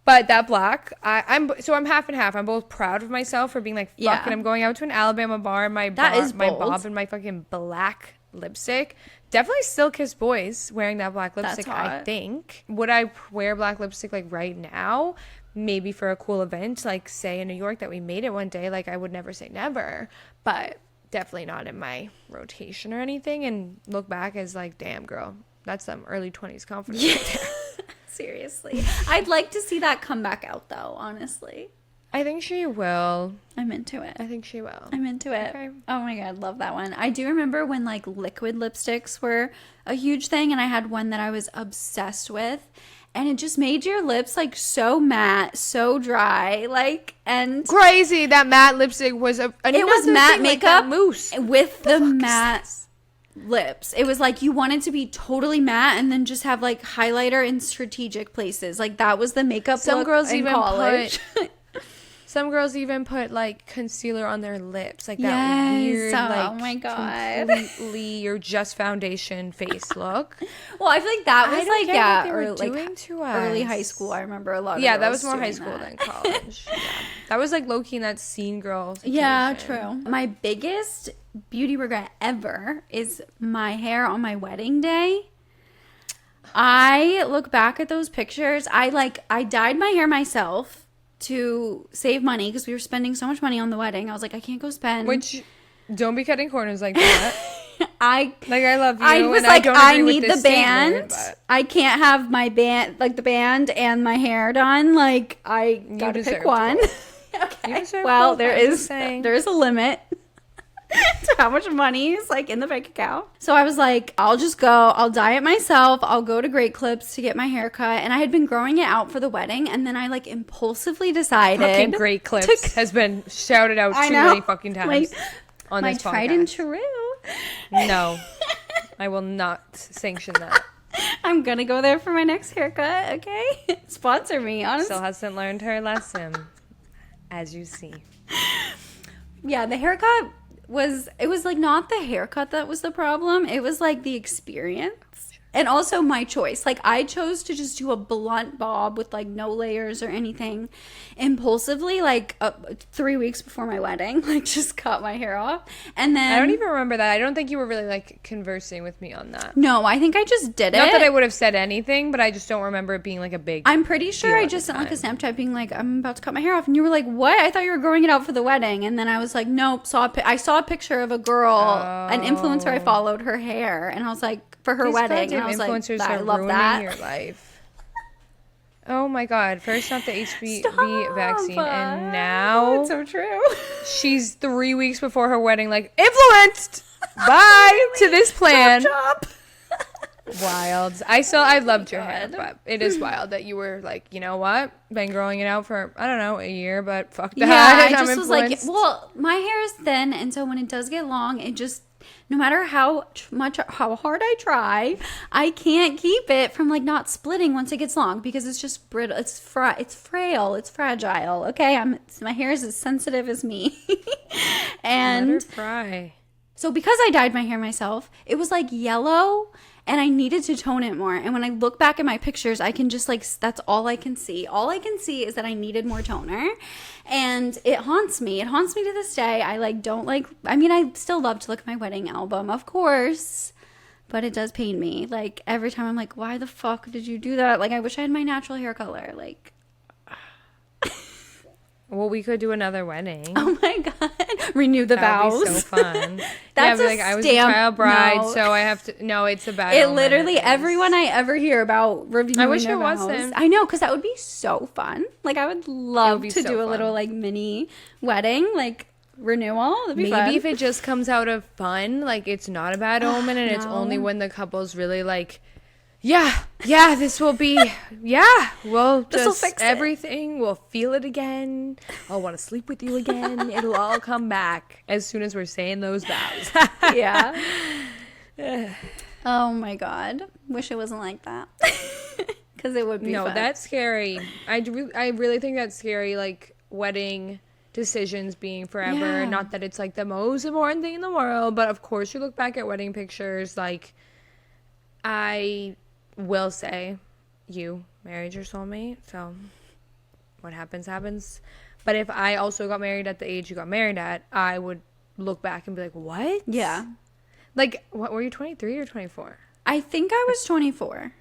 But that black, I'm half and half. I'm both proud of myself for being like, fuck it, I'm going out to an Alabama bar, my bob and my fucking black lipstick. Definitely still kiss boys wearing that black lipstick, I think. Would I wear black lipstick like right now? maybe for a cool event, like say in New York that we made it one day, like I would never say never, but definitely not in my rotation or anything. And look back as like, damn girl, that's some early 20s confidence right there. Seriously. I'd like to see that come back out though, honestly. I think she will. I'm into it. I think she will. I'm into it. Okay. Oh my God, love that one. I do remember when like liquid lipsticks were a huge thing, and I had one that I was obsessed with, and it just made your lips like so matte, so dry, like, and crazy. That matte lipstick was it was matte makeup, like mousse with the matte lips. It was like you wanted to be totally matte and then just have like highlighter in strategic places. Like that was the makeup some look girls in even college. Some girls even put like concealer on their lips, like that weird, like, oh my God, completely your just foundation face look. Well, I feel like that was like, yeah, or like early high school. I remember a lot of that was more high school than college. Yeah. That was like low key in that scene girl situation. Yeah, true. My biggest beauty regret ever is my hair on my wedding day. I look back at those pictures. I dyed my hair myself to save money because we were spending so much money on the wedding. I was like, I can't go spend. Which, don't be cutting corners like that. I love you. I was and like, I don't need the band. I can't have my band, like the band and my hair done. Like I gotta pick one. Okay. Well, there is a limit to how much money is like in the bank account. So I was like, I'll just go. I'll dye it myself. I'll go to Great Clips to get my hair cut. And I had been growing it out for the wedding, and then I like impulsively decided. Fucking Great Clips has been shouted out too many fucking times like, on this podcast. My tried and true. No, I will not sanction that. I'm gonna go there for my next haircut. Okay, sponsor me. Honestly, still hasn't learned her lesson, as you see. Yeah, the haircut. It was like not the haircut that was the problem. It was like the experience and also my choice. Like I chose to just do a blunt bob with like no layers or anything impulsively, like 3 weeks before my wedding, like just cut my hair off. And then I don't even remember that. I don't think you were really like conversing with me on that. No, I think I just did it. Not that I would have said anything, but I just don't remember it being like a big I'm pretty sure I just sent like a Snapchat being like, I'm about to cut my hair off, and you were like, what? I thought you were growing it out for the wedding. And then I was like, nope. I saw a picture of a girl, an influencer I followed, her hair, and I was like, for her wedding, and I was influencers like, I are love ruining that. your life. Oh my God! First off, the HPV vaccine, and now it's so true. She's 3 weeks before her wedding, like influenced. Bye to this plan. Chop. Wild. I loved your hair, but it is wild that you were like, you know what? Been growing it out for I don't know a year, but fuck that. Yeah, I just was like, well, my hair is thin, and so when it does get long, it just. No matter how hard I try, I can't keep it from like not splitting once it gets long because it's just brittle. It's frail. It's fragile. Okay, my hair is as sensitive as me. And let her fry. So because I dyed my hair myself, it was like yellow, and I needed to tone it more. And when I look back at my pictures, I can just like, that's all I can see. All I can see is that I needed more toner, and it haunts me. It haunts me to this day. I still love to look at my wedding album, of course, but it does pain me. Like every time I'm like, why the fuck did you do that? Like I wish I had my natural hair color. Like, well, we could do another wedding. Oh my God. Renew the vows. That would be so fun. That's like I was a child bride, so I have to. No, it's a bad. It literally, everyone I ever hear about renewing I wish their it vows. wasn't. I know, because that would be so fun. Like I would love to do a little like mini wedding, like renewal. That'd be fun. Maybe if it just comes out of fun, like it's not a bad omen, and it's only when the couple's really like. Yeah, this will be, we'll just fix everything. We'll feel it again. I'll want to sleep with you again. It'll all come back as soon as we're saying those vows. Yeah. Oh my God. Wish it wasn't like that. Because it would be fun. That's scary. I really think that's scary, like wedding decisions being forever. Yeah. Not that it's like the most important thing in the world, but of course you look back at wedding pictures, like I will say you married your soulmate, so what happens. But if I also got married at the age you got married at, I would look back and be like, what? Yeah. Like, what were you, 23 or 24? I think I was 24.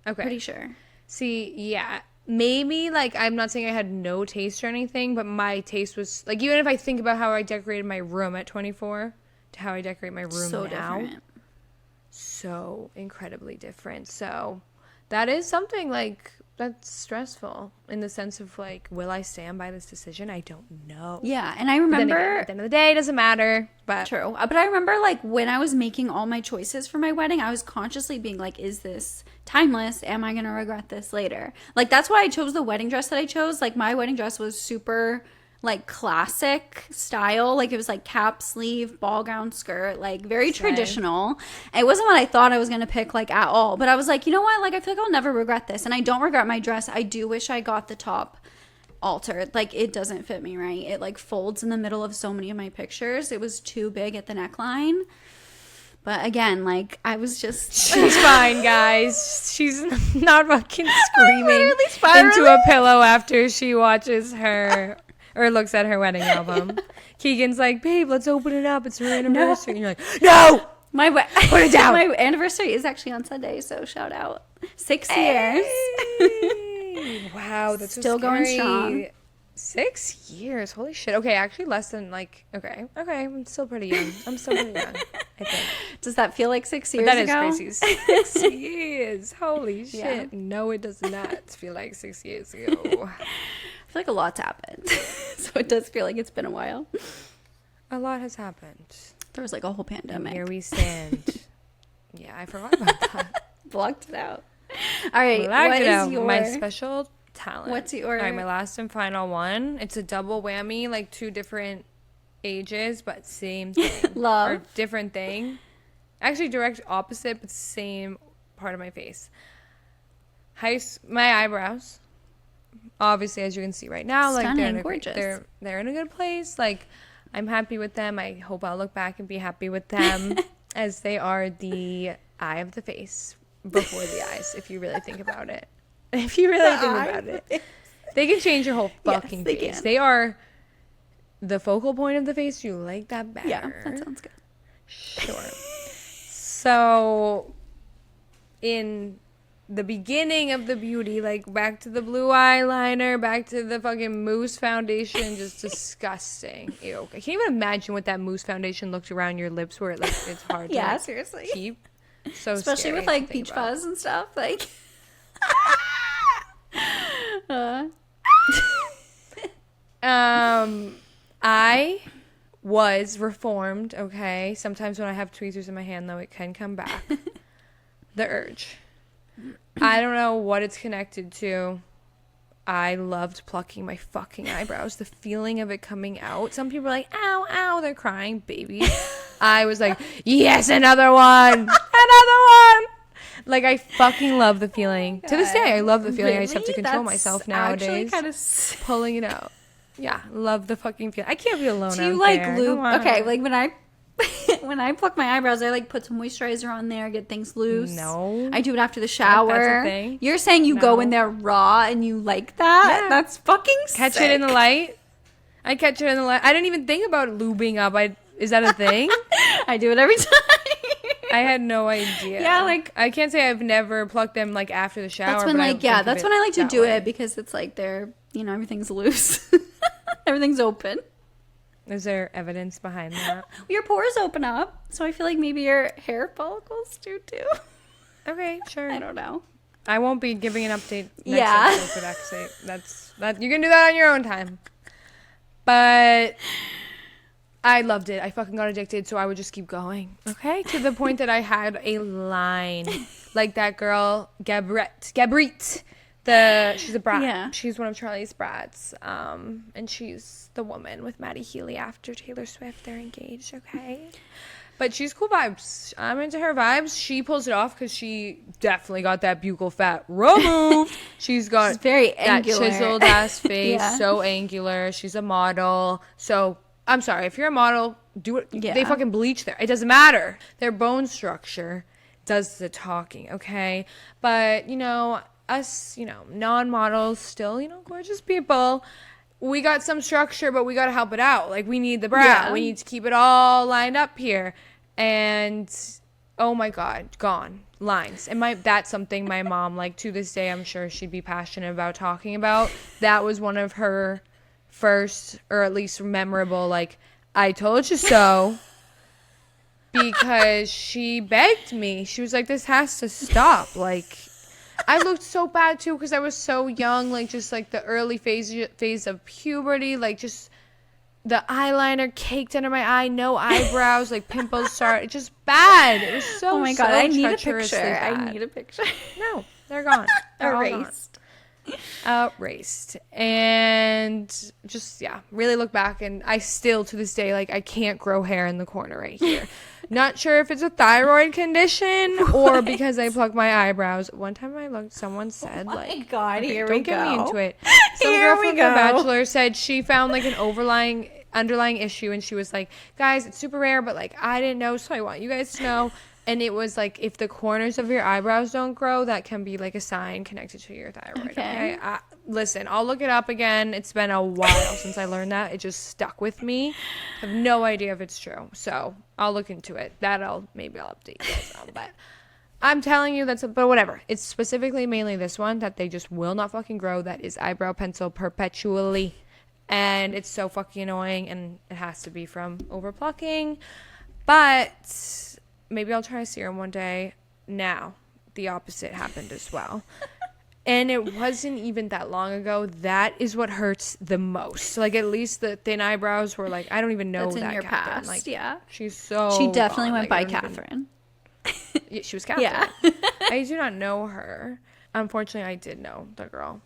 Okay. Pretty sure. See, yeah, maybe, like, I'm not saying I had no taste or anything, but my taste was, like, even if I think about how I decorated my room at 24 to how I decorate my room so now. Different. So incredibly different. So that is something, like, that's stressful in the sense of, like, will I stand by this decision? I don't know. Yeah, and I remember again, at the end of the day, it doesn't matter. But true. But I remember, like, when I was making all my choices for my wedding, I was consciously being like, is this timeless? Am I gonna regret this later? Like, that's why I chose the wedding dress that I chose. Like, my wedding dress was super, like, classic style. Like, it was like cap sleeve, ball gown skirt, like very traditional. It wasn't what I thought I was gonna pick, like, at all. But I was like, you know what? Like, I feel like I'll never regret this. And I don't regret my dress. I do wish I got the top altered. Like, it doesn't fit me right. It, like, folds in the middle of so many of my pictures. It was too big at the neckline. But again, like, I was just... She's fine, guys. She's not fucking screaming into a pillow after she watches her... or looks at her wedding album. Keegan's like, babe, let's open it up. It's her anniversary. No. And you're like, no! Put it down! My anniversary is actually on Sunday, so shout out. 6 years. Wow, that's still so going strong. 6 years. Holy shit. Okay, actually less than, like, okay. I'm still pretty young. I think. Does that feel like 6 years ago? That is crazy. 6 years. Holy shit. Yeah. No, it does not feel like 6 years ago. I feel like a lot's happened. So it does feel like it's been a while. A lot has happened. There was, like, a whole pandemic. And here we stand. Yeah, I forgot about that. Blocked it out. All right, what is your... my special talent? What's your... All right, my last and final one. It's a double whammy, like 2 different ages, but same thing. Love. Or different thing. Actually, direct opposite, but same part of my face. My eyebrows. Obviously, as you can see right now, like, they're in a good place. Like, I'm happy with them. I hope I'll look back and be happy with them as they are the eye of the face before the eyes, if you really think about it. If you really think about it. They can change your whole fucking face. Can. They are the focal point of the face. You like that better. Yeah, that sounds good. Sure. So, in the beginning of the beauty, like, back to the blue eyeliner, back to the fucking mousse foundation, just disgusting. Ew. I can't even imagine what that mousse foundation looked around your lips where it, like, it's hard to seriously keep. So especially with, like, peach fuzz and stuff, like. I was reformed, okay? Sometimes when I have tweezers in my hand, though, it can come back. The urge. I don't know what it's connected to. I loved plucking my fucking eyebrows. The feeling of it coming out. Some people are like, ow, ow, they're crying, baby. I was like, yes, another one. Another one. Like, I fucking love the feeling. To this day, I love the feeling. Really? I just have to control myself nowadays. Kind of pulling it out. Yeah, love the fucking feeling. I can't be alone. Do you like lube? Okay, like when I pluck my eyebrows, I like put some moisturizer on there, get things loose. No, I do it after the shower. That's a thing. You're saying you go in there raw and you like that? Yeah. That's fucking catch sick. It in the light. I catch it in the light. I didn't even think about lubing up. Is that a thing? I do it every time. I had no idea. Yeah, like I can't say I've never plucked them like after the shower. That's when that's when I like to do it because it's like they're, everything's loose. Everything's open. Is there evidence behind that? Your pores open up, so I feel like maybe your hair follicles do too. Okay, sure. I don't know. I won't be giving an update next episode for that. That you can do that on your own time. But I loved it. I fucking got addicted, so I would just keep going. Okay, to the point that I had a line like that girl Gabrit. She's a brat. Yeah. She's one of Charlie's brats. And she's the woman with Maddie Healy after Taylor Swift. They're engaged, okay? But she's cool vibes. I'm into her vibes. She pulls it off because she definitely got that buccal fat removed. She's very angular. That chiseled ass face, so angular. She's a model. So I'm sorry, if you're a model, do it. Yeah. They fucking bleach there. It doesn't matter. Their bone structure does the talking, okay? But us, non-models, still, gorgeous people. We got some structure, but we got to help it out. Like, we need the brow. Yeah. We need to keep it all lined up here. And, oh my God, gone. lines. And that's something my mom, like, to this day, I'm sure she'd be passionate about talking about. That was one of her first, or at least memorable, like, I told you so. Because she begged me. She was like, this has to stop. Like, I looked so bad, too, because I was so young. Like, just, like, the early phase of puberty. Like, just the eyeliner caked under my eye. No eyebrows. Like, pimples started. Just bad. It was so, oh, my God. I need a picture. Bad. I need a picture. No, they're gone. They're erased. Erased. And just, yeah, really look back. And I still, to this day, like, I can't grow hair in the corner right here. Not sure if it's a thyroid condition or because I pluck my eyebrows. One time someone said, oh like, God, okay, here don't we get go. me into it. Some girl from The Bachelor said she found, like, an underlying issue, and she was like, guys, it's super rare, but, like, I didn't know, so I want you guys to know. And it was like, if the corners of your eyebrows don't grow, that can be like a sign connected to your thyroid. Okay. Listen, I'll look it up again. It's been a while since I learned that. It just stuck with me. I have no idea if it's true. So I'll look into it. Maybe I'll update you guys on. But I'm telling you but whatever. It's specifically mainly this one that they just will not fucking grow. That is eyebrow pencil perpetually. And it's so fucking annoying. And it has to be from overplucking. But maybe I'll try a serum one day. Now, the opposite happened as well. And it wasn't even that long ago. That is what hurts the most. Like, at least the thin eyebrows were like, I don't even know that's that in your Catherine. past. Like, yeah. She's so She definitely gone. went by Catherine. Yeah, she was Catherine. Yeah. I do not know her. Unfortunately, I did know the girl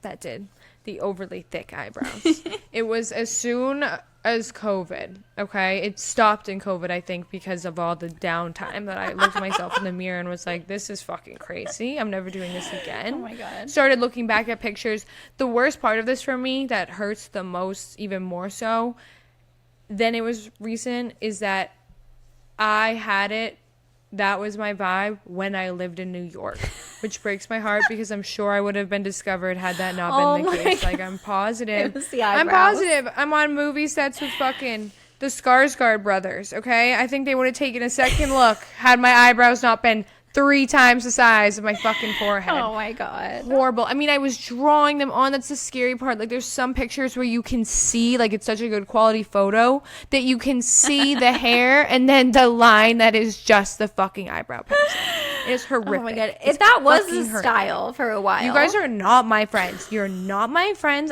that did the overly thick eyebrows. It was as soon as COVID, okay? It stopped in COVID, I think, because of all the downtime that I looked at myself in the mirror and was like, this is fucking crazy. I'm never doing this again. Oh, my God. Started looking back at pictures. The worst part of this for me that hurts the most, even more so than it was recent, is that I had it. That was my vibe when I lived in New York, which breaks my heart because I'm sure I would have been discovered had that not been the case. God. Like, I'm positive. It was the eyebrows. I'm positive. I'm on movie sets with fucking the Skarsgård brothers, okay? I think they would have taken a second look had my eyebrows not been 3 times the size of my fucking forehead. Oh, my God. Horrible. I mean, I was drawing them on. That's the scary part. Like, there's some pictures where you can see, like, it's such a good quality photo that you can see the hair and then the line that is just the fucking eyebrow pencil. It's horrific. Oh, my God. That was the style for a while. You guys are not my friends. You're not my friends.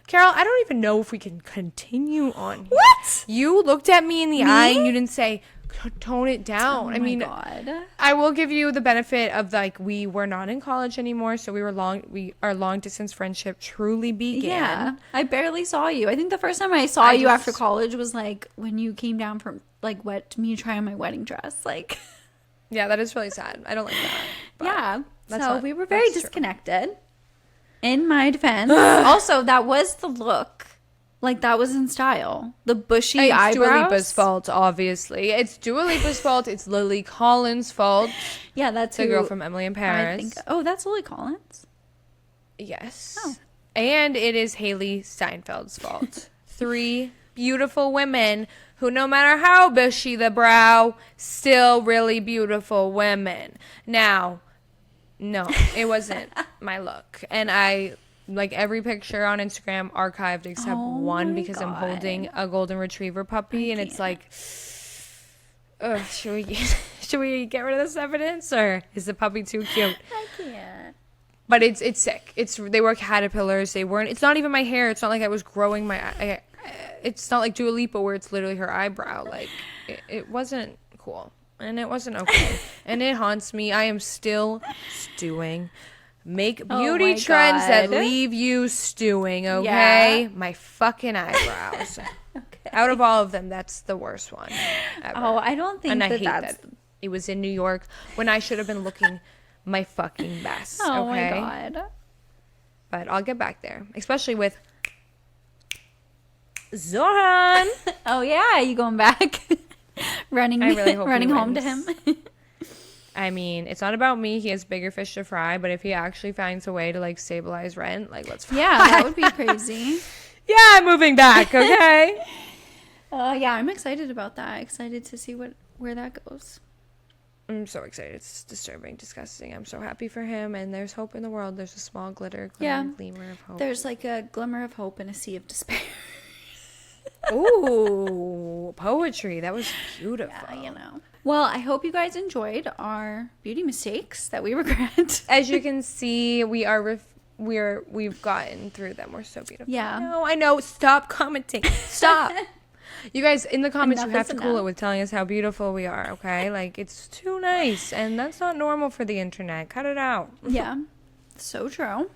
Carol, I don't even know if we can continue on here. What? You looked at me in the eye and you didn't say, tone it down. Oh, I mean, God. I will give you the benefit of, like, we were not in college anymore, so our long distance friendship truly began. Yeah, I barely saw you. I think the first time I saw you after college was like when you came down from like me trying on my wedding dress. Like, yeah, that is really sad. I don't like that. Yeah, so we were very disconnected. True. In my defense, also that was the look. Like, that was in style. The bushy eyebrows. It's Dua Lipa's fault, obviously. It's Dua Lipa's fault. It's Lily Collins' fault. Yeah, that's the girl from Emily in Paris. That's Lily Collins? Yes. Oh. And it is Haley Steinfeld's fault. 3 beautiful women who, no matter how bushy the brow, still really beautiful women. Now, no, it wasn't my look. And like, every picture on Instagram archived except one because I'm holding a golden retriever puppy, and it's like, should we get rid of this evidence, or is the puppy too cute? I can't. But it's sick. They were caterpillars. It's not even my hair. It's not like I was growing it's not like Dua Lipa where it's literally her eyebrow. Like, it wasn't cool, and it wasn't okay, and it haunts me. I am still stewing. Make beauty trends that leave you stewing, okay? Yeah. My fucking eyebrows. Okay. Out of all of them, that's the worst one ever. Oh, I don't think that it was in New York when I should have been looking my fucking best, oh, okay? my God. But I'll get back there, especially with Zohan. Oh, yeah, you going back? running home to him? I mean, it's not about me. He has bigger fish to fry. But if he actually finds a way to, like, stabilize rent, like, let's fry. Yeah, that would be crazy. Yeah, I'm moving back, okay? Yeah, I'm excited about that. Excited to see where that goes. I'm so excited. It's disturbing, disgusting. I'm so happy for him. And there's hope in the world. There's a small glimmer of hope. There's like a glimmer of hope in a sea of despair. Ooh, poetry. That was beautiful. Yeah, you know. Well, I hope you guys enjoyed our beauty mistakes that we regret. As you can see, we've gotten through them. We're so beautiful. Yeah. I know. Stop commenting. Stop. You guys, in the comments, you have to cool it with telling us how beautiful we are, okay? Like, it's too nice, and that's not normal for the internet. Cut it out. Yeah. So true.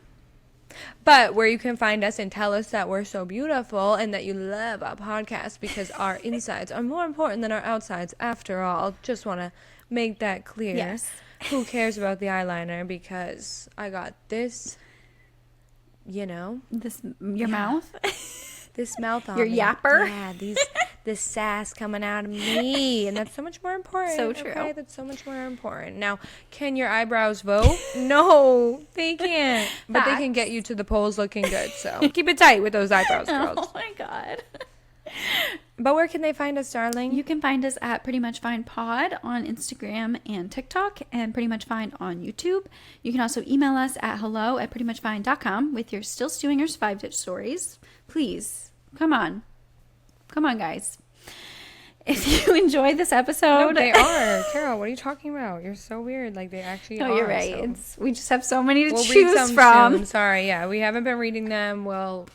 But where you can find us and tell us that we're so beautiful and that you love our podcast because our insides are more important than our outsides after all. Just want to make that clear. Yes. Who cares about the eyeliner? Because I got this, you know. Your mouth? This mouth on your me. yapper. Yeah, this sass coming out of me, and that's so much more important. So true. Okay, that's so much more important. Now, can your eyebrows vote? No, they can't. But they can get you to the polls looking good. So keep it tight with those eyebrows, girls. Oh my god. But where can they find us, darling? You can find us at Pretty Much Fine Pod on Instagram and TikTok, and Pretty Much Fine on YouTube. You can also email us at hello@prettymuchfine.com with your still stewing or survived it stories. Please, come on, guys. If you enjoyed this episode, No, they are. Carol, what are you talking about? You're so weird. Like, they actually are. No, you're right. So. We just have so many to we'll choose from. Soon. Sorry, yeah, we haven't been reading them. We'll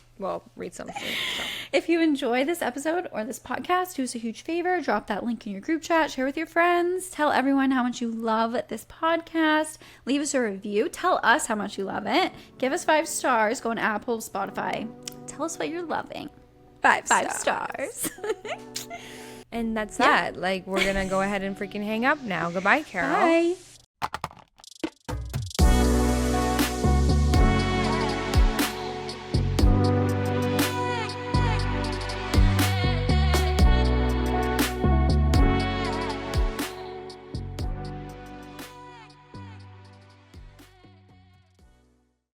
read some soon. So. If you enjoy this episode or this podcast, do us a huge favor. Drop that link in your group chat. Share with your friends. Tell everyone how much you love this podcast. Leave us a review. Tell us how much you love it. Give us 5 stars. Go on Apple, Spotify. Tell us what you're loving. 5 stars. And that's that. Like, we're going to go ahead and freaking hang up now. Goodbye, Carol. Bye.